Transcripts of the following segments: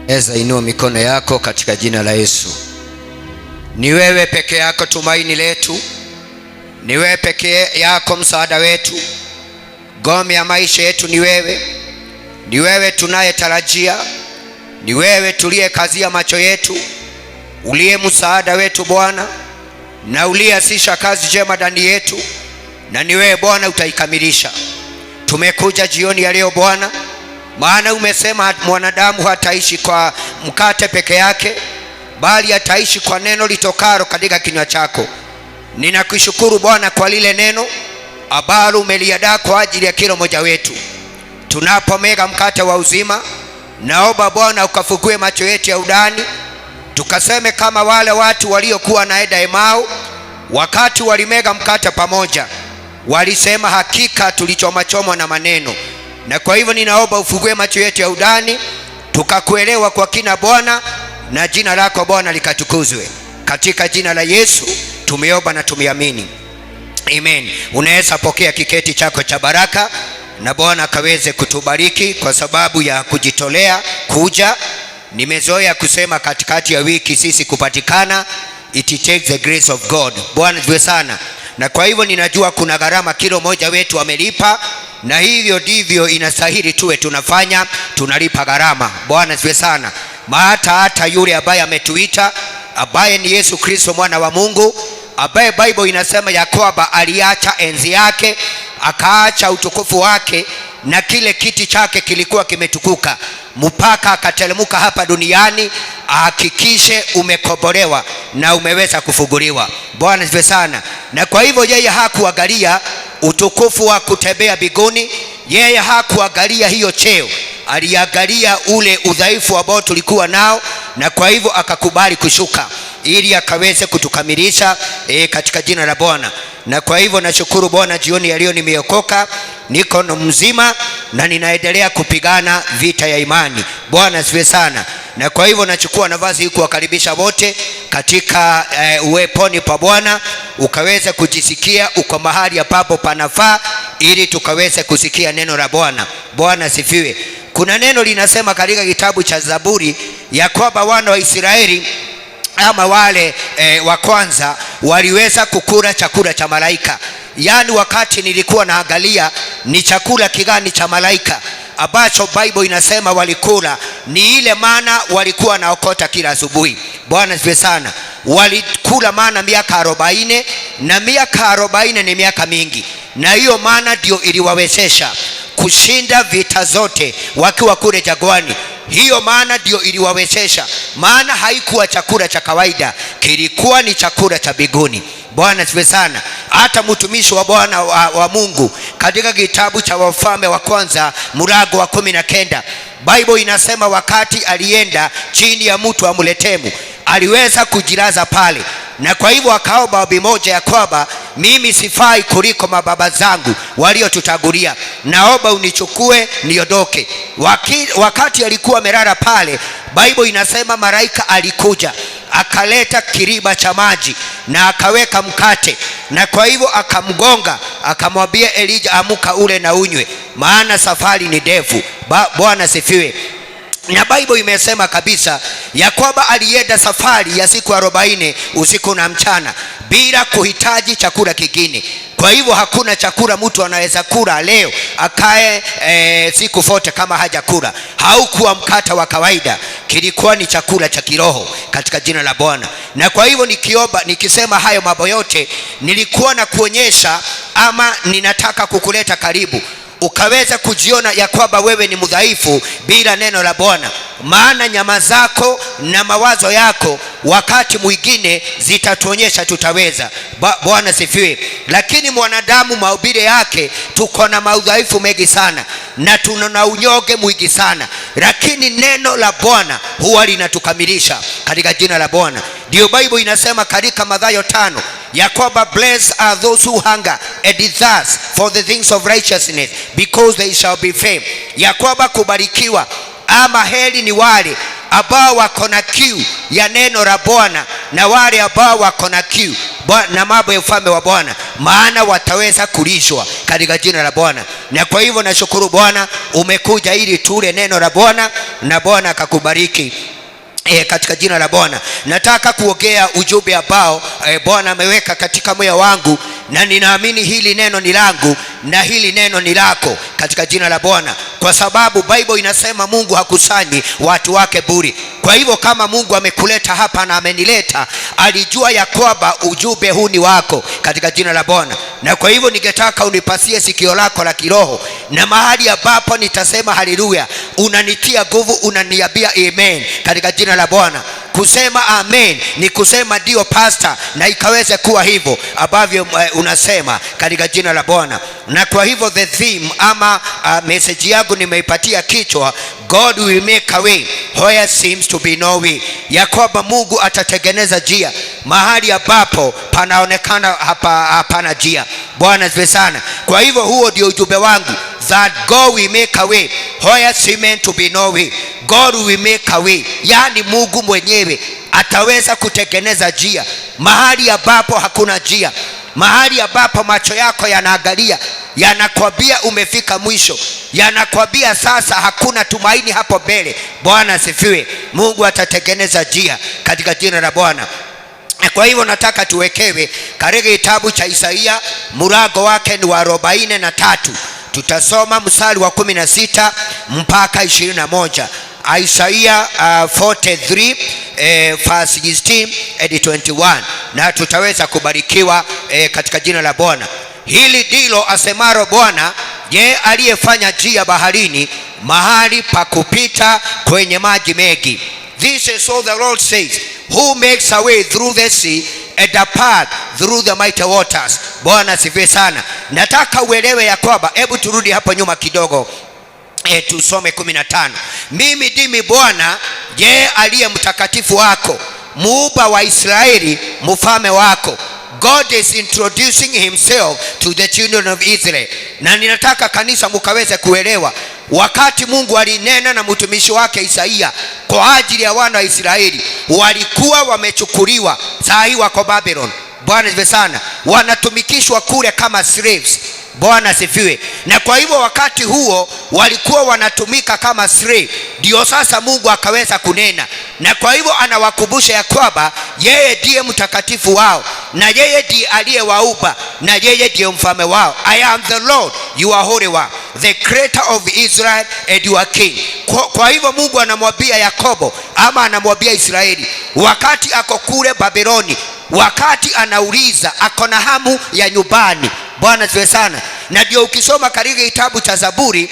Eza inua mikono yako katika jina la Yesu. Ni wewe peke yako tumaini letu, ni wewe peke yako msaada wetu, ngome ya maisha yetu ni wewe. Ni wewe tunayetarajia, ni wewe tuliyekazia macho yetu, uliye msaada wetu Bwana, na uliyeanzisha kazi njema ndani yetu, na ni wewe Bwana utaikamilisha. Tumekuja jioni ya leo Bwana, maana umesema mwanadamu hataishi kwa mkate peke yake, bali ataishi kwa neno litokalo katika kinywa chako. Ninakushukuru Bwana kwa lile neno ambalo umeliandaa kwa ajili ya kila mmoja wetu. Tunapomega mkate wa uzima, naomba Bwana ukafungue macho yetu ya udani, tukaseme kama wale watu waliokuwa naenda Emau, wakati walimega mkate pamoja, walisema hakika tulichomachomwa na maneno. Na kwa hivyo ninaomba ufungue macho yetu ya udani, tukakuelewa kwa kina Bwana, na jina lako Bwana likatukuzwe. Katika jina la Yesu tumeomba na tumeamini, amen. Unaweza pokea kiketi chako cha baraka, na Bwana akaweze kutubariki kwa sababu ya kujitolea kuja. Nimezoea kusema katikati ya wiki sisi kupatikana, it takes the grace of God. Bwana ndiwe sana. Na kwa hivyo ninajua kuna gharama kila mmoja wetu amelipa, na hivyo ndivyo inastahili tuwe tunafanya, tunalipa gharama. Bwana ndiwe sana. Hata yule ambaye ametuita, ambaye ni Yesu Kristo mwana wa Mungu, ambaye Bible inasema ya kwamba aliacha enzi yake, akaacha utukufu wake, na kile kiti chake kilikuwa kimetukuka, mpaka akatelemuka hapa duniani, ahakikishe umekombolewa na umeweza kufunguliwa. Bwana asifiwe sana. Na kwa hivyo yeye hakuangalia utukufu wa kutembea mbinguni, yeye hakuangalia hiyo cheo, aliangalia ule udhaifu ambao tulikuwa nao, na kwa hivyo akakubali kushuka ili akaweze kutukamilisha katika jina la Bwana. Na kwa hivyo nashukuru Bwana, jioni ya leo nimeokoka, niko mzima na ninaendelea kupigana vita ya imani. Bwana asifiwe sana. Na kwa hivyo nachukua nafasi hii kuwakaribisha wote katika uweponi pa Bwana, ukaweze kujisikia uko mahali ambapo panafaa, ili tukaweze kusikia neno la Bwana. Bwana asifiwe. Kuna neno linasema katika kitabu cha Zaburi ya kwamba wana wa Israeli ama wale wa kwanza waliweza kukula chakula cha malaika. Yaani wakati nilikuwa naangalia ni chakula kigani cha malaika ambacho Bible inasema walikula, ni ile mana walikuwa naokota kila asubuhi. Bwana asifiwe sana. Walikula mana miaka 40, na miaka 40 ni miaka mingi, na hiyo mana ndio iliwawezesha kushinda vita zote wakiwa kule jangwani. Hiyo maana ndio iliwawezesha, maana haikuwa chakula cha kawaida, kilikuwa ni chakula cha mbinguni. Bwana asifiwe sana. Hata mtumishi wa Bwana wa Mungu katika kitabu cha Wafalme wa kwanza mlango wa 19, Bible inasema wakati alienda chini ya mtu wa Mletemu, aliweza kujilaza pale, na kwa hivyo akaomba ombi moja ya kwamba mimi sifai kuliko mababa zangu waliotutangulia, naomba unichukue niondoke. Wakati alikuwa amelala pale, Bible inasema malaika alikuja akaleta kiriba cha maji na akaweka mkate, na kwa hivyo akamgonga, akamwambia Elijah, amuka ule na unywe, maana safari ni ndefu. Bwana sifiwe. Na Bible imesema kabisa ya kwamba alienda safari ya siku 40 usiku na mchana bila kuhitaji chakula kingine. Kwa hivyo hakuna chakula mtu anaweza kula leo akae siku zote kama hajakula. Haukuwa mkate wa kawaida, kilikuwa ni chakula cha kiroho katika jina la Bwana. Na kwa hivyo nikisema hayo mambo yote, nilikuwa na kuonyesha ama ninataka kukuleta karibu ukaweza kujiona ya kwamba wewe ni mdhaifu bila neno la Bwana. Maana nyama zako na mawazo yako wakati mwingine zitatuonyesha tutaweza. Bwana sifiwe. Lakini mwanadamu maumbile yake tuko na madhaifu mengi sana, na tuna unyonge mwingi sana, lakini neno la Bwana huwa linatukamilisha katika jina la Bwana. Ndio Bible inasema katika Mathayo 5 ya kwamba blessed are those who hunger and thirst for the things of righteousness, because they shall be fed. Ya kwamba kubarikiwa ama heri ni wale ambao wako na kiu ya neno la Bwana, na wale ambao wako na kiu na mambo ya ufalme wa Bwana, maana wataweza kulishwa katika jina la Bwana. Na kwa hivyo nashukuru Bwana umekuja ili tule neno la Bwana, na Bwana akakubariki katika jina la Bwana. Nataka kuongea ujumbe ambao Bwana ameweka katika moyo wangu, na ninaamini hili neno ni langu na hili neno ni lako katika jina la Bwana, kwa sababu Bible inasema Mungu hakusanyi watu wake bure. Kwa hivyo kama Mungu amekuleta hapa na amenileta, alijua ya kwamba ujumbe huu ni wako katika jina la Bwana. Na kwa hivyo ningetaka unipasie sikio lako la kiroho, na mahali ambapo nitasema haleluya, unanitia nguvu, unaniambia amen katika jina la Bwana. Kusema amen ni kusema ndio pastor, na ikaweze kuwa hivyo ambavyo unasema katika jina la Bwana. Na kwa hivyo the theme ama message yangu nimeipatia kichwa God will make a way where seems to be no way, ya kwamba Mungu atatengeneza njia mahali ambapo panaonekana hapana njia. Bwana asifiwe sana. Kwa hivyo huo ndio ujumbe wangu, that God will make a way where seems to be no way. God will make a way, yani Mungu mwenyewe ataweza kutengeneza njia mahali ambapo hakuna njia, mahali ambapo macho yako yanaangalia yanakwambia umefika mwisho, yanakwambia sasa hakuna tumaini hapo mbele. Bwana asifiwe. Mungu atatengeneza njia katika jina la Bwana. Kwa hivyo nataka tuwekewe katika kitabu cha Isaia, mlango wake ni wa 43. Tutasoma mstari wa 16 mpaka 21. Isaiah 43 verse 16 and 21, na tutaweza kubarikiwa katika jina la Bwana. Hili ndilo asemalo Bwana, je, aliyefanya njia baharini, mahali pa kupita kwenye maji mengi. This is all the Lord says, who makes a way through the sea and a path through the mighty waters. Bwana sifiwe sana. Nataka uelewe ya kwamba, hebu turudi hapo nyuma kidogo, tusome 15. Mimi ndimi Bwana, je, aliye mtakatifu wako, muumba wa Israeli, mfalme wako. God is introducing himself to the children of Israel. Na ninataka kanisa mukaweze kuelewa, wakati Mungu alinena na mtumishi wake Isaia kwa ajili ya wana wa Israeli, walikuwa wamechukuliwa, saa hii wako Babylon. Bwana asifiwe sana. Wanatumikishwa kule kama slaves. Bwana asifiwe. Na kwa hivyo wakati huo walikuwa wanatumika kama slave, ndio sasa Mungu akaweza kunena, na kwa hivyo anawakumbusha ya kwamba yeye ndiye mtakatifu wao, na yeye ndiye aliyewaumba, na yeye ndiye mfalme wao. I am the Lord, you are holy one, the creator of Israel and you are king. Kwa hivyo Mungu anamwambia Yakobo ama anamwambia Israeli wakati ako kule Babyloni, wakati anauliza ako na hamu ya nyumbani. Bwana asifiwe sana. Na ndio ukisoma katika kitabu cha Zaburi,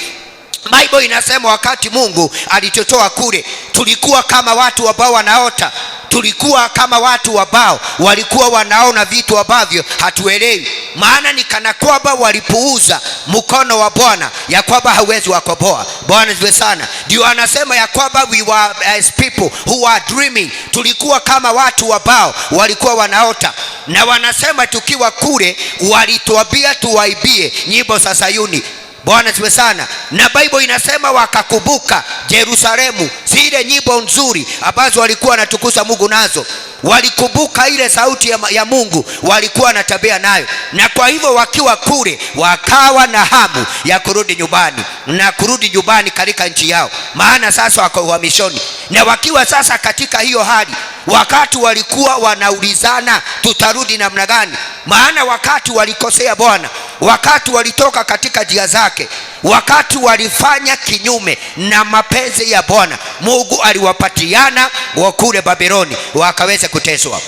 Bible inasema wakati Mungu alitotoa kule, tulikuwa kama watu ambao wanaota, tulikuwa kama watu ambao walikuwa wanaona vitu ambavyo hatuelewi, maana ni kana kwamba walipuuza mkono wa Bwana ya kwamba hawezi wakoboa. Bwana asifiwe sana. Ndio anasema ya kwamba we were as people who were dreaming, tulikuwa kama watu ambao walikuwa wanaota. Na wanasema tukiwa kule walituambia tuwaibie nyimbo za Sayuni. Bwana asifiwe sana. Na Bible inasema wakakumbuka Yerusalemu, zile nyimbo nzuri ambazo walikuwa wanatukuza Mungu nazo. Walikumbuka ile sauti ya Mungu walikuwa wanatembea nayo, na kwa hivyo wakiwa kule wakawa na hamu ya kurudi nyumbani, na kurudi nyumbani katika nchi yao, maana sasa wako uhamishoni. Na wakiwa sasa katika hiyo hali, wakati walikuwa wanaulizana tutarudi namna gani, maana wakati walikosea Bwana, wakati walitoka katika njia zake, wakati walifanya kinyume na mapenzi ya Bwana, Mungu aliwapatiana wakule Babyloni wakaweza kuteswa.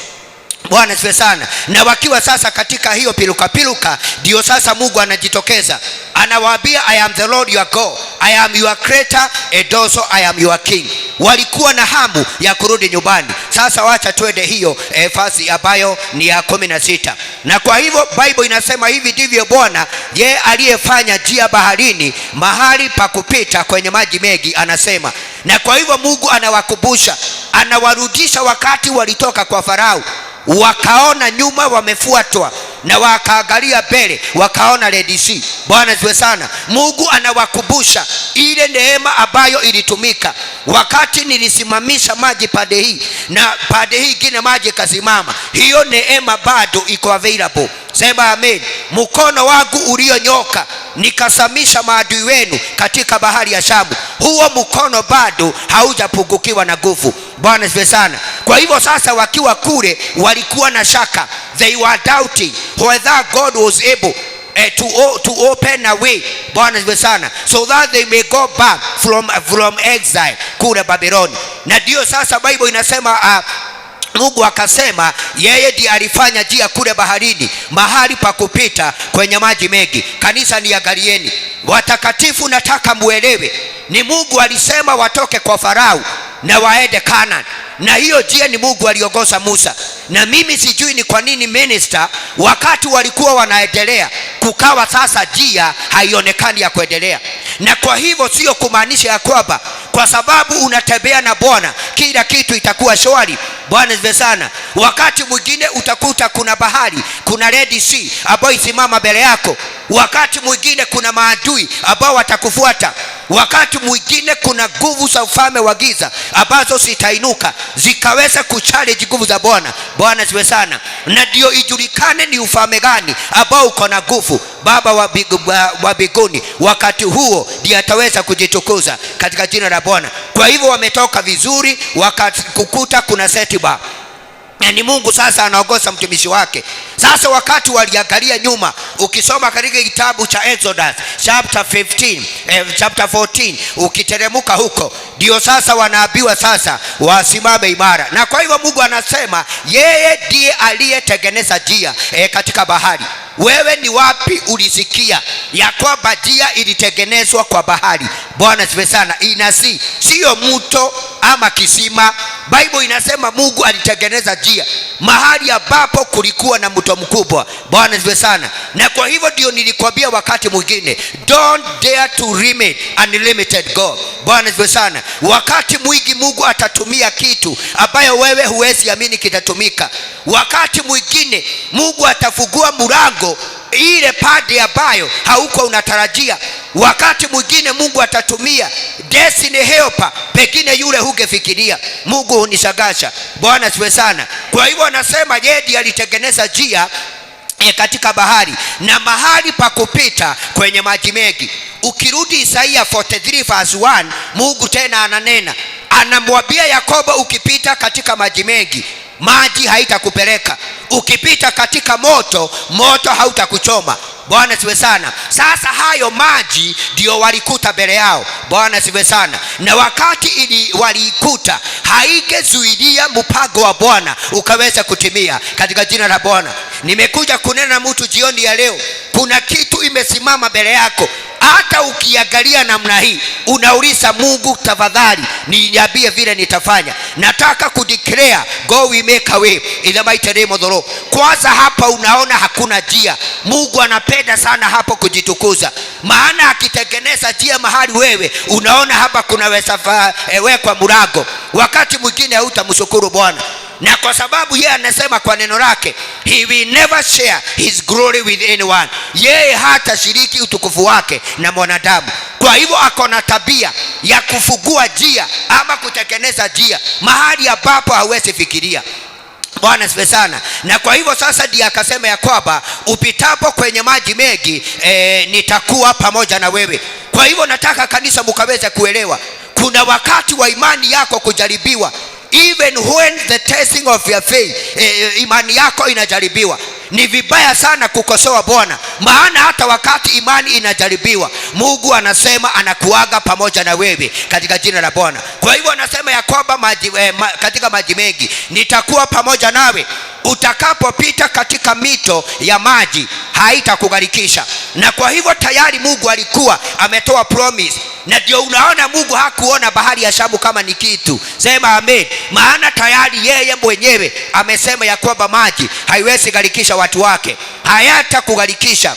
Bwana asifiwe sana. Na wakiwa sasa katika hiyo piluka, ndio sasa Mungu anajitokeza, anawaambia I am the Lord your God, I am your creator and also I am your king. Walikuwa na hamu ya kurudi nyumbani. Sasa wacha twende hiyo fasi ambayo ni ya 16. Na kwa hivyo Bible inasema hivi ndivyo Bwana, yeye aliyefanya njia baharini, mahali pa kupita kwenye maji mengi, anasema. Na kwa hivyo Mungu anawakumbusha, anawarudisha wakati walitoka kwa Farao, wakaona nyuma wamefuatwa, na wakaangalia mbele wakaona Red Sea. Bwana asifiwe sana. Mungu anawakumbusha ile neema ambayo ilitumika wakati nilisimamisha maji pande hii na pande hii ingine maji kasimama. Hiyo neema bado iko available. Sema amen. Mkono wangu ulionyoka nikasamisha maadui wenu katika bahari ya Shamu. Huo mkono bado haujapungukiwa na nguvu. Bwana asifiwe sana. Kwa hivyo sasa wakiwa kule walikuwa na shaka. They were doubting whether God was able to open a way. Bwana asifiwe sana. So that they may go back from exile kule Babylon. Na ndio sasa Bible inasema Mungu akasema yeye ndiye alifanya njia kule baharini, mahali pa kupita kwenye maji mengi. Kanisa niangalieni watakatifu, nataka muelewe, ni Mungu alisema watoke kwa Farao na waende Canaan, na hiyo njia ni Mungu aliongoza Musa. Na mimi sijui ni kwa nini minister wakati walikuwa wanaendelea kukawa sasa njia haionekani ya kuendelea. Na kwa hivyo sio kumaanisha ya kwamba kwa sababu unatembea na Bwana kila kitu itakuwa shwari. Bwana asifiwe sana. Wakati mwingine utakuta kuna bahari, kuna Red Sea ambayo isimama mbele yako. Wakati mwingine kuna maadui ambao watakufuata. Wakati mwingine kuna nguvu za ufalme wa giza ambazo zitainuka zikaweza kuchallenge nguvu za Bwana. Bwana asifiwe sana. Na ndio ijulikane ni ufalme gani ambao uko na nguvu. Baba wa mbinguni wakati huo ndiye ataweza kujitukuza katika jina la Bwana. Kwa hivyo wametoka vizuri, wakakukuta kuna setback. Na ni Mungu sasa anaongoza mtumishi wake. Sasa wakati waliangalia nyuma, ukisoma katika kitabu cha Exodus chapter 14 ukiteremuka huko, ndio sasa wanaambiwa sasa wasimame imara. Na kwa hivyo Mungu anasema yeye ndiye aliyetengeneza njia katika bahari. Wewe ni wapi ulisikia ya kwamba njia ilitengenezwa kwa bahari? Bwana asifiwe sana. Inasi sio mto ama kisima. Bible inasema Mungu alitengeneza njia mahali ambapo kulikuwa na mto mkubwa. Bwana asifiwe sana. Na kwa hivyo ndio nilikwambia wakati mwingine, don't dare to remain unlimited God. Bwana asifiwe sana. Wakati mwingi Mungu atatumia kitu ambayo wewe huwezi amini kitatumika. Wakati mwingine Mungu atafungua mlango ile pande ambayo hauko unatarajia. Wakati mwingine Mungu atatumia destiny helper pekine yule hungefikiria. Mungu hunishangaza. Bwana asifiwe sana. Kwa hivyo anasema yeye ndiye alitengeneza njia katika bahari na mahali pa kupita kwenye maji mengi. Ukirudi Isaia 43 verse 1, Mungu tena ananena, anamwambia Yakobo, ukipita katika maji mengi maji haitakupeleka. Ukipita katika moto, moto hautakuchoma. Bwana asifiwe sana. Sasa hayo maji ndio walikuta mbele yao. Bwana asifiwe sana. Na wakati ili walikuta, haigezuilia mpango wa Bwana ukaweza kutimia katika jina la Bwana. Nimekuja kunena mtu jioni ya leo, kuna kitu imesimama mbele yako. Hata ukiangalia namna hii unauliza Mungu, tafadhali niambie vile nitafanya. Nataka kudeclare go we make a way in the mighty name of the Lord. Kwanza hapa unaona hakuna njia. Mungu anapenda sana hapo kujitukuza. Maana akitengeneza njia mahali wewe unaona hapa kunaweza wekwa mlango, wakati mwingine hautamshukuru Bwana. Na kwa sababu yeye anasema kwa neno lake, he will never share his glory with anyone. Yeye hata shiriki utukufu wake na mwanadamu. Kwa hivyo ako na tabia ya kufungua njia ama kutengeneza njia mahali ambapo hauwezi fikiria. Bwana asifiwe sana. Na kwa hivyo sasa ndiye akasema ya kwamba upitapo kwenye maji mengi nitakuwa pamoja na wewe. Kwa hivyo nataka kanisa mkaweze kuelewa, kuna wakati wa imani yako kujaribiwa. Even when the testing of your faith, imani yako inajaribiwa. Ni vibaya sana kukosoa Bwana, maana hata wakati imani inajaribiwa, Mungu anasema anakuaga pamoja na wewe katika jina la Bwana. Kwa hivyo anasema ya kwamba katika maji mengi nitakuwa pamoja nawe. Utakapopita katika mito ya maji haitakugharikisha. Na kwa hivyo tayari Mungu alikuwa ametoa promise. Na ndio unaona Mungu hakuona bahari ya Shamu kama ni kitu. Sema amen. Maana tayari yeye mwenyewe amesema ya kwamba maji haiwezi gharikisha watu wake, hayatakugharikisha.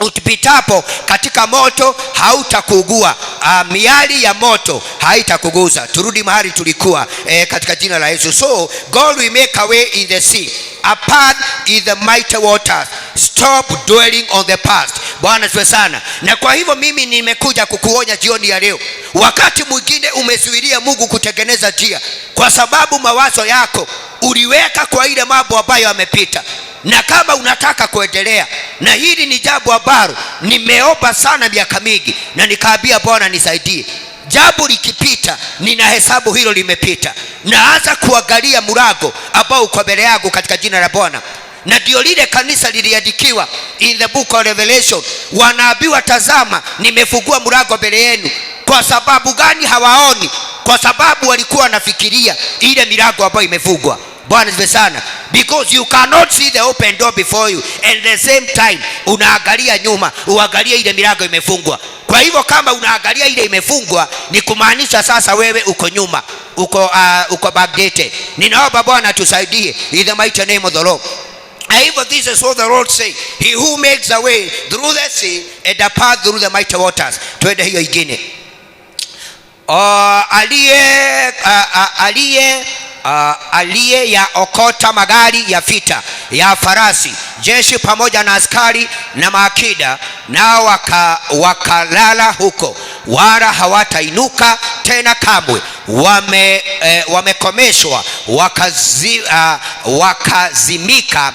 Utipitapo katika moto hautakugua, miali ya moto haitakuguza. Turudi mahali tulikuwa katika jina la Yesu. So God will make a way in the sea, a path in the mighty waters. Stop dwelling on the past. Bwana asifiwe sana. Na kwa hivyo mimi nimekuja kukuonya jioni ya leo. Wakati mwingine umezuilia Mungu kutengeneza njia kwa sababu mawazo yako uliweka kwa ile mambo ambayo yamepita. Na kama unataka kuendelea, na hili ni jambo ambalo nimeomba sana miaka mingi na nikaambia Bwana nisaidie. Jambo likipita ninahesabu hilo limepita. Naanza kuangalia mlango ambao uko mbele yangu katika jina la Bwana. Na ndio lile kanisa liliandikiwa in the book of Revelation. Wanaambiwa tazama nimefungua mlango mbele yenu. Kwa sababu gani hawaoni? Kwa sababu walikuwa wanafikiria ile milango ambayo imefungwa. Bwana asifiwe sana. Because you cannot see the open door before you and at the same time unaangalia nyuma, uangalie ile milango imefungwa. Kwa hivyo kama unaangalia ile imefungwa ni kumaanisha sasa wewe uko nyuma, uko backdated. Ninaomba Bwana tusaidie in the mighty name of the Lord. Even this is what the Lord say, he who makes a way through the sea and a path through the mighty waters. Twende hiyo ingine. Aliye ya okota magari ya vita ya farasi, jeshi pamoja na askari na maakida, nao wakalala huko, wala hawatainuka tena kamwe. Wamekomeshwa wakazimika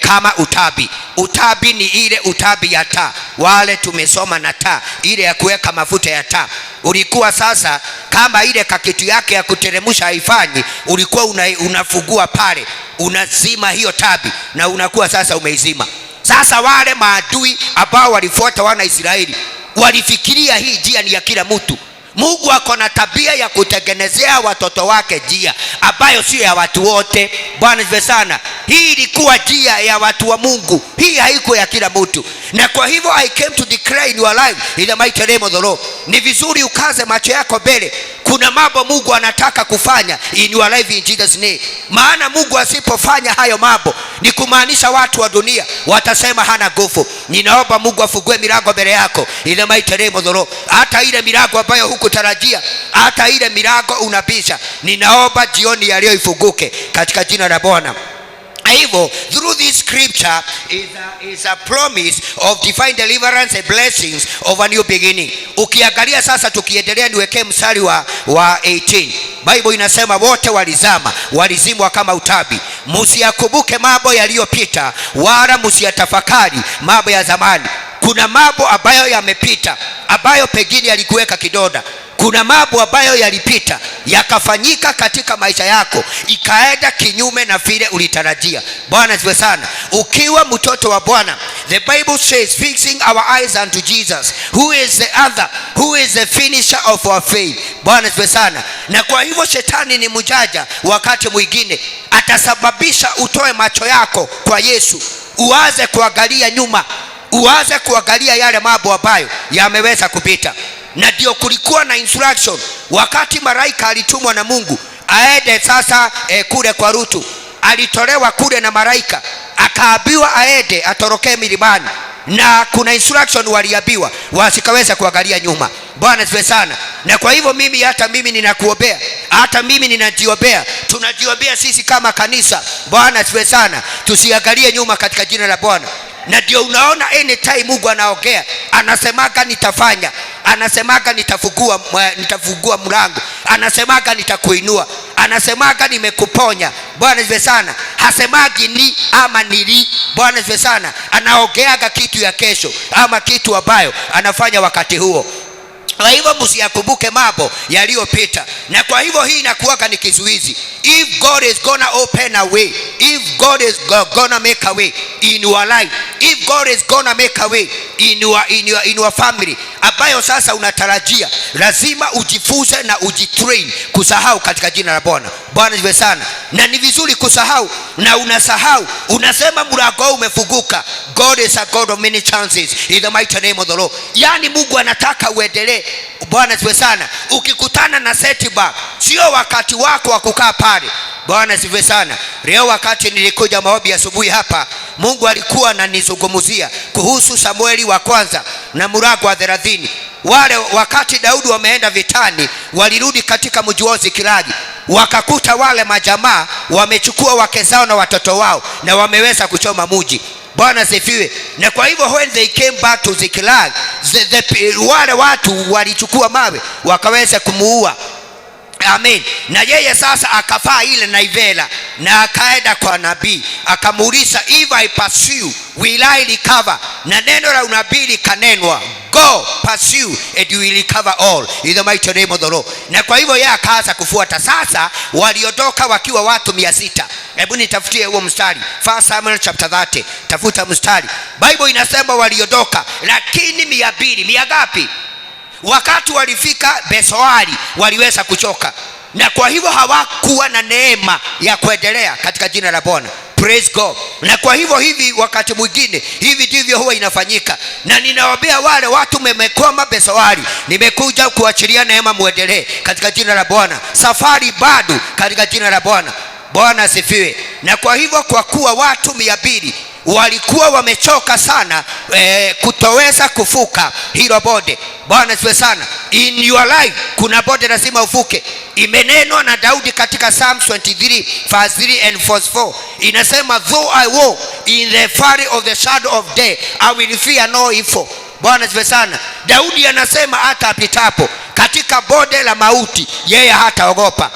kama utabi. Utabi ni ile utabi ya taa, wale tumesoma na taa ile ya kuweka mafuta ya taa. Ulikuwa sasa kama ile kakitu yake ya kuteremusha haifanyi, ulikuwa unafungua pale, unazima hiyo tabi na unakuwa sasa umeizima. Sasa wale maadui ambao walifuata wana Israeli walifikiria hii njia ni ya kila mtu. Mungu ako na tabia ya kutengenezea watoto wake njia ambayo sio ya watu wote. Bwana asifiwe sana. Hii ilikuwa njia ya watu wa Mungu, hii haikuwa ya kila mtu. Na kwa hivyo I came to declare in your life in the mighty name of the Lord. Ni vizuri ukaze macho yako mbele. Kuna mambo Mungu anataka kufanya in your life in Jesus name. Maana Mungu asipofanya hayo mambo ni kumaanisha watu wa dunia watasema hana nguvu. Ninaomba Mungu afungue milango mbele yako in the mighty name of the Lord. Hata ile milango ambayo hukutarajia, hata ile milango unabisha, ninaomba jioni ya leo ifunguke katika jina la Bwana. Hivyo through this scripture is a promise of divine deliverance and blessings of a new beginning. Ukiangalia sasa, tukiendelea niwekee mstari wa 18. Bible inasema wote walizimwa kama utabi. Msiyakumbuke mambo yaliyopita, wala msiyatafakari mambo ya zamani. Kuna mambo ambayo yamepita ambayo pengine yalikuweka kidonda. Kuna mambo ambayo yalipita yakafanyika katika maisha yako ikaenda kinyume na vile ulitarajia. Bwana asifiwe sana. Ukiwa mtoto wa Bwana, the Bible says fixing our eyes unto Jesus who is the finisher of our faith. Bwana asifiwe sana. Na kwa hivyo shetani ni mjanja, wakati mwingine atasababisha utoe macho yako kwa Yesu, uanze kuangalia nyuma, uanze kuangalia yale mambo ambayo yameweza kupita. Na ndio kulikuwa na instruction wakati malaika alitumwa na Mungu aende sasa kule kwa Rutu. Alitolewa kule na malaika, akaambiwa aende atorokee milimani, na kuna instruction waliambiwa wasikaweza kuangalia nyuma. Bwana asifiwe sana. Na kwa hivyo hata mimi ninakuombea, hata mimi ninajiombea, tunajiombea sisi kama kanisa. Bwana asifiwe sana. Tusiangalie nyuma katika jina la Bwana. Na ndio unaona anytime Mungu anaongea, anasemaga nitafanya, anasemaga nitafungua mlango, anasemaga nitakuinua, anasemaga nimekuponya. Bwana asifiwe sana. Hasemagi ni ama nili. Bwana asifiwe sana. Anaongeaga kitu ya kesho ama kitu ambayo anafanya wakati huo. Kwa hivyo msiyakumbuke mambo yaliyopita. Na kwa hivyo hii inakuwa ni kizuizi. If God is gonna open a way, if God is gonna make a way in your life, if God is gonna make a way in your family ambayo sasa unatarajia, lazima ujifunze na ujitrain kusahau katika jina la Bwana. Bwana asifiwe sana. Na ni vizuri kusahau, na unasahau, unasema mlango umefunguka. God is a God of many chances in the mighty name of the Lord. Yani Mungu anataka uendelee. Bwana asifiwe sana. Ukikutana na setback, sio wakati wako wa kukaa pale. Bwana asifiwe sana. Leo wakati nilikuja maombi asubuhi hapa, Mungu alikuwa ananizungumzia kuhusu Samueli wa kwanza na mlango wa 30. Wale wakati Daudi wameenda vitani, walirudi katika mji wa Zikilagi, wakakuta wale majamaa wamechukua wake zao na watoto wao na wameweza kuchoma mji. Bwana sifiwe. Na kwa hivyo when they came back to Ziklag, wale watu walichukua mawe wakaweza kumuua. Amen. Na yeye sasa akafaa ile naivela na akaenda kwa nabii akamuuliza, if I pursue will I recover? Na neno la unabii likanenwa, go pursue and you will recover all in the mighty name of the Lord. Na kwa hivyo yeye akaanza kufuata. Sasa waliondoka wakiwa watu 600. Hebu nitafutie huo mstari, 1 Samuel chapter 30. Tafuta mstari. Bible inasema waliondoka, lakini 200. Mia ngapi? Wakati walifika Besoari waliweza kuchoka, na kwa hivyo hawakuwa na neema ya kuendelea katika jina la Bwana. Praise God. Na kwa hivyo hivi wakati mwingine hivi ndivyo huwa inafanyika, na ninawaambia wale watu mmekoma Besoari, nimekuja kuachilia neema muendelee katika jina la Bwana. Safari bado katika jina la Bwana. Bwana asifiwe. Na kwa hivyo kwa kuwa watu 200 walikuwa wamechoka sana kutoweza kufuka hilo bonde. Bwana asifiwe sana. In your life kuna bonde lazima ufuke. Imenenwa na Daudi katika Psalm 23 verse 3 and verse 4. Inasema, though I walk in the valley of the shadow of death, I will fear no evil. Bwana asifiwe sana. Daudi anasema hata apitapo katika bonde la mauti yeye hataogopa.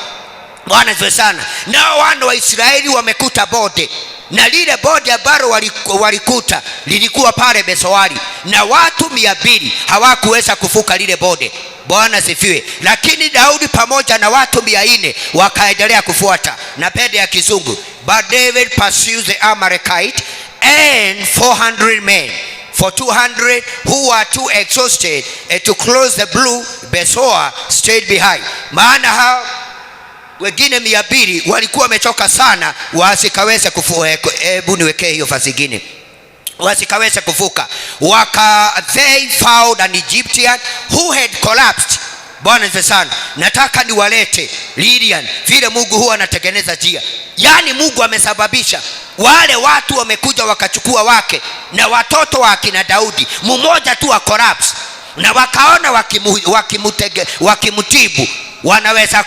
Bwana asifiwe sana. Nao wana wa Israeli wamekuta bonde, na lile bonde ambalo walikuta lilikuwa pale Besoari, na watu 200 hawakuweza kufuka lile bonde. Bwana sifiwe. Lakini Daudi pamoja na watu 400 wakaendelea kufuata. Na pende ya kizungu, but David pursued the Amalekite and 400 men, for 200 who were too exhausted to close the blue Besor stayed behind. Maana hao wengine 200 walikuwa wamechoka sana, wasikaweza kufuka. Hebu niwekee hiyo fasi nyingine. Wasikaweza kufuka. They found an Egyptian who had collapsed. Bwana sana. Nataka niwalete Lilian vile Mungu huwa anatengeneza njia. Yaani Mungu amesababisha wale watu wamekuja wakachukua wake na watoto wa kina Daudi, mmoja tu wa collapse, na wakaona wakimutibu wanaweza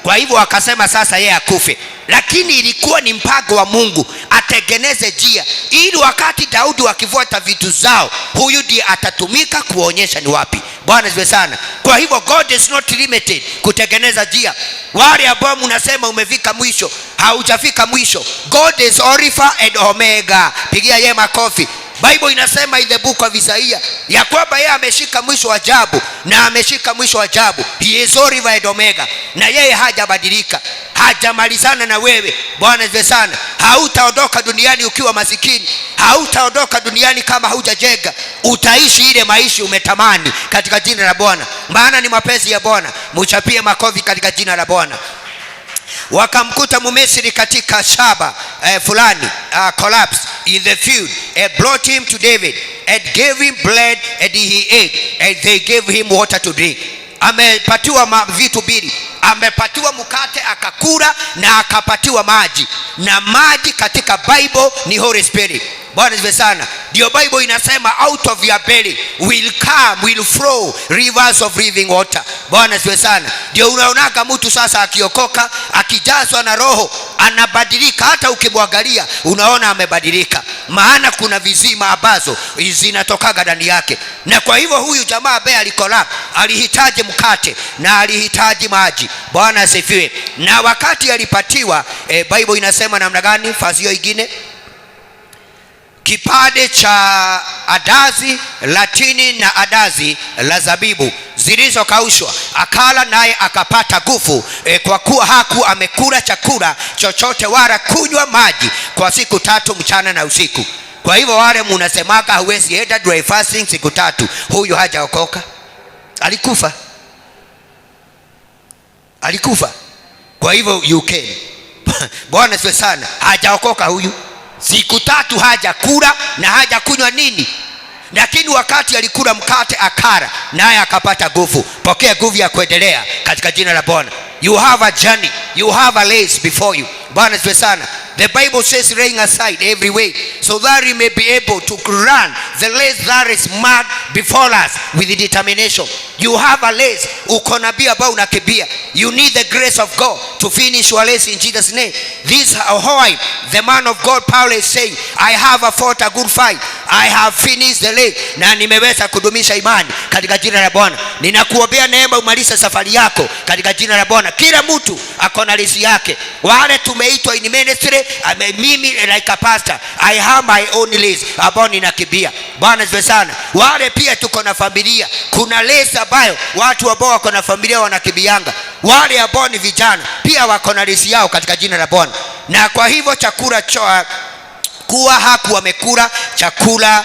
kwa hivyo wakasema sasa yeye akufe. Lakini ilikuwa ni mpango wa Mungu atengeneze njia, ili wakati Daudi wakifuata vitu zao, huyu ndiye atatumika kuonyesha ni wapi. Bwana asifiwe sana. Kwa hivyo God is not limited kutengeneza njia. Wale ambao mnasema umefika mwisho, haujafika mwisho. God is Alpha and Omega. Pigia yeye makofi. Bible inasema in the book of Isaiah ya kwamba yeye ameshika mwisho wa ajabu na ameshika mwisho wa ajabu. He is Alpha and Omega, na yeye hajabadilika, hajamalizana na wewe. Bwana asifiwe sana. Hautaondoka duniani ukiwa masikini, hautaondoka duniani kama hujajenga. Utaishi ile maisha umetamani katika jina la Bwana, maana ni mapenzi ya Bwana. Mchapie makofi katika jina la Bwana. Wakamkuta Mmisri katika shamba fulani, collapse in the field, and brought him to David and gave him bread and he ate, and they gave him water to drink. Amepatiwa vitu mbili, amepatiwa mkate akakula na akapatiwa maji. Na maji katika Bible ni Holy Spirit. Bwana asifiwe sana. Ndio Bible inasema out of your belly will flow rivers of living water. Bwana asifiwe sana. Ndio unaonaga mtu sasa akiokoka, akijazwa na Roho, anabadilika. Hata ukimwangalia unaona amebadilika, maana kuna vizima ambazo zinatokaga ndani yake. Na kwa hivyo huyu jamaa ambaye alikola alihitaji mkate na alihitaji maji. Bwana asifiwe. Na wakati alipatiwa, Bible inasema namna gani? Fazio nyingine, kipande cha adazi la tini na adazi la zabibu zilizokaushwa akala, naye akapata nguvu, kwa kuwa haku amekula chakula chochote wala kunywa maji kwa siku 3 mchana na usiku. Kwa hivyo wale mnasemaga huwezi enda dry fasting siku 3, huyu hajaokoka, alikufa. Kwa hivyo you can. Bwana asifiwe sana. Hajaokoka huyu, siku 3 hajakula na hajakunywa nini. Lakini wakati alikula mkate akara, naye akapata nguvu. Pokea nguvu ya kuendelea katika jina la Bwana. You have a journey, you have a race before you. Bwana asifiwe sana. The Bible says laying aside every weight, so that we may be able to run the race that is marked before us with determination. You have a race, uko na bia ambao unakimbia. You need the grace of God to finish your race in Jesus' name. This how the man of God Paul is saying, I have fought a good fight, I have finished the race, na nimeweza kudumisha imani katika jina la Bwana. Ninakuombea neema umalize safari yako katika jina la Bwana. Kila mtu akona race yake. Wale tumeitwa in ministry, mimi like a pastor, I have my own race ambao ninakimbia. Bwana asifiwe sana. Wale pia tuko na familia, kuna race ambayo watu ambao wako na familia wanakimbianga. Wale ambao ni vijana pia wako na race yao katika jina la Bwana. Na kwa hivyo chakula kuwa haku wamekula chakula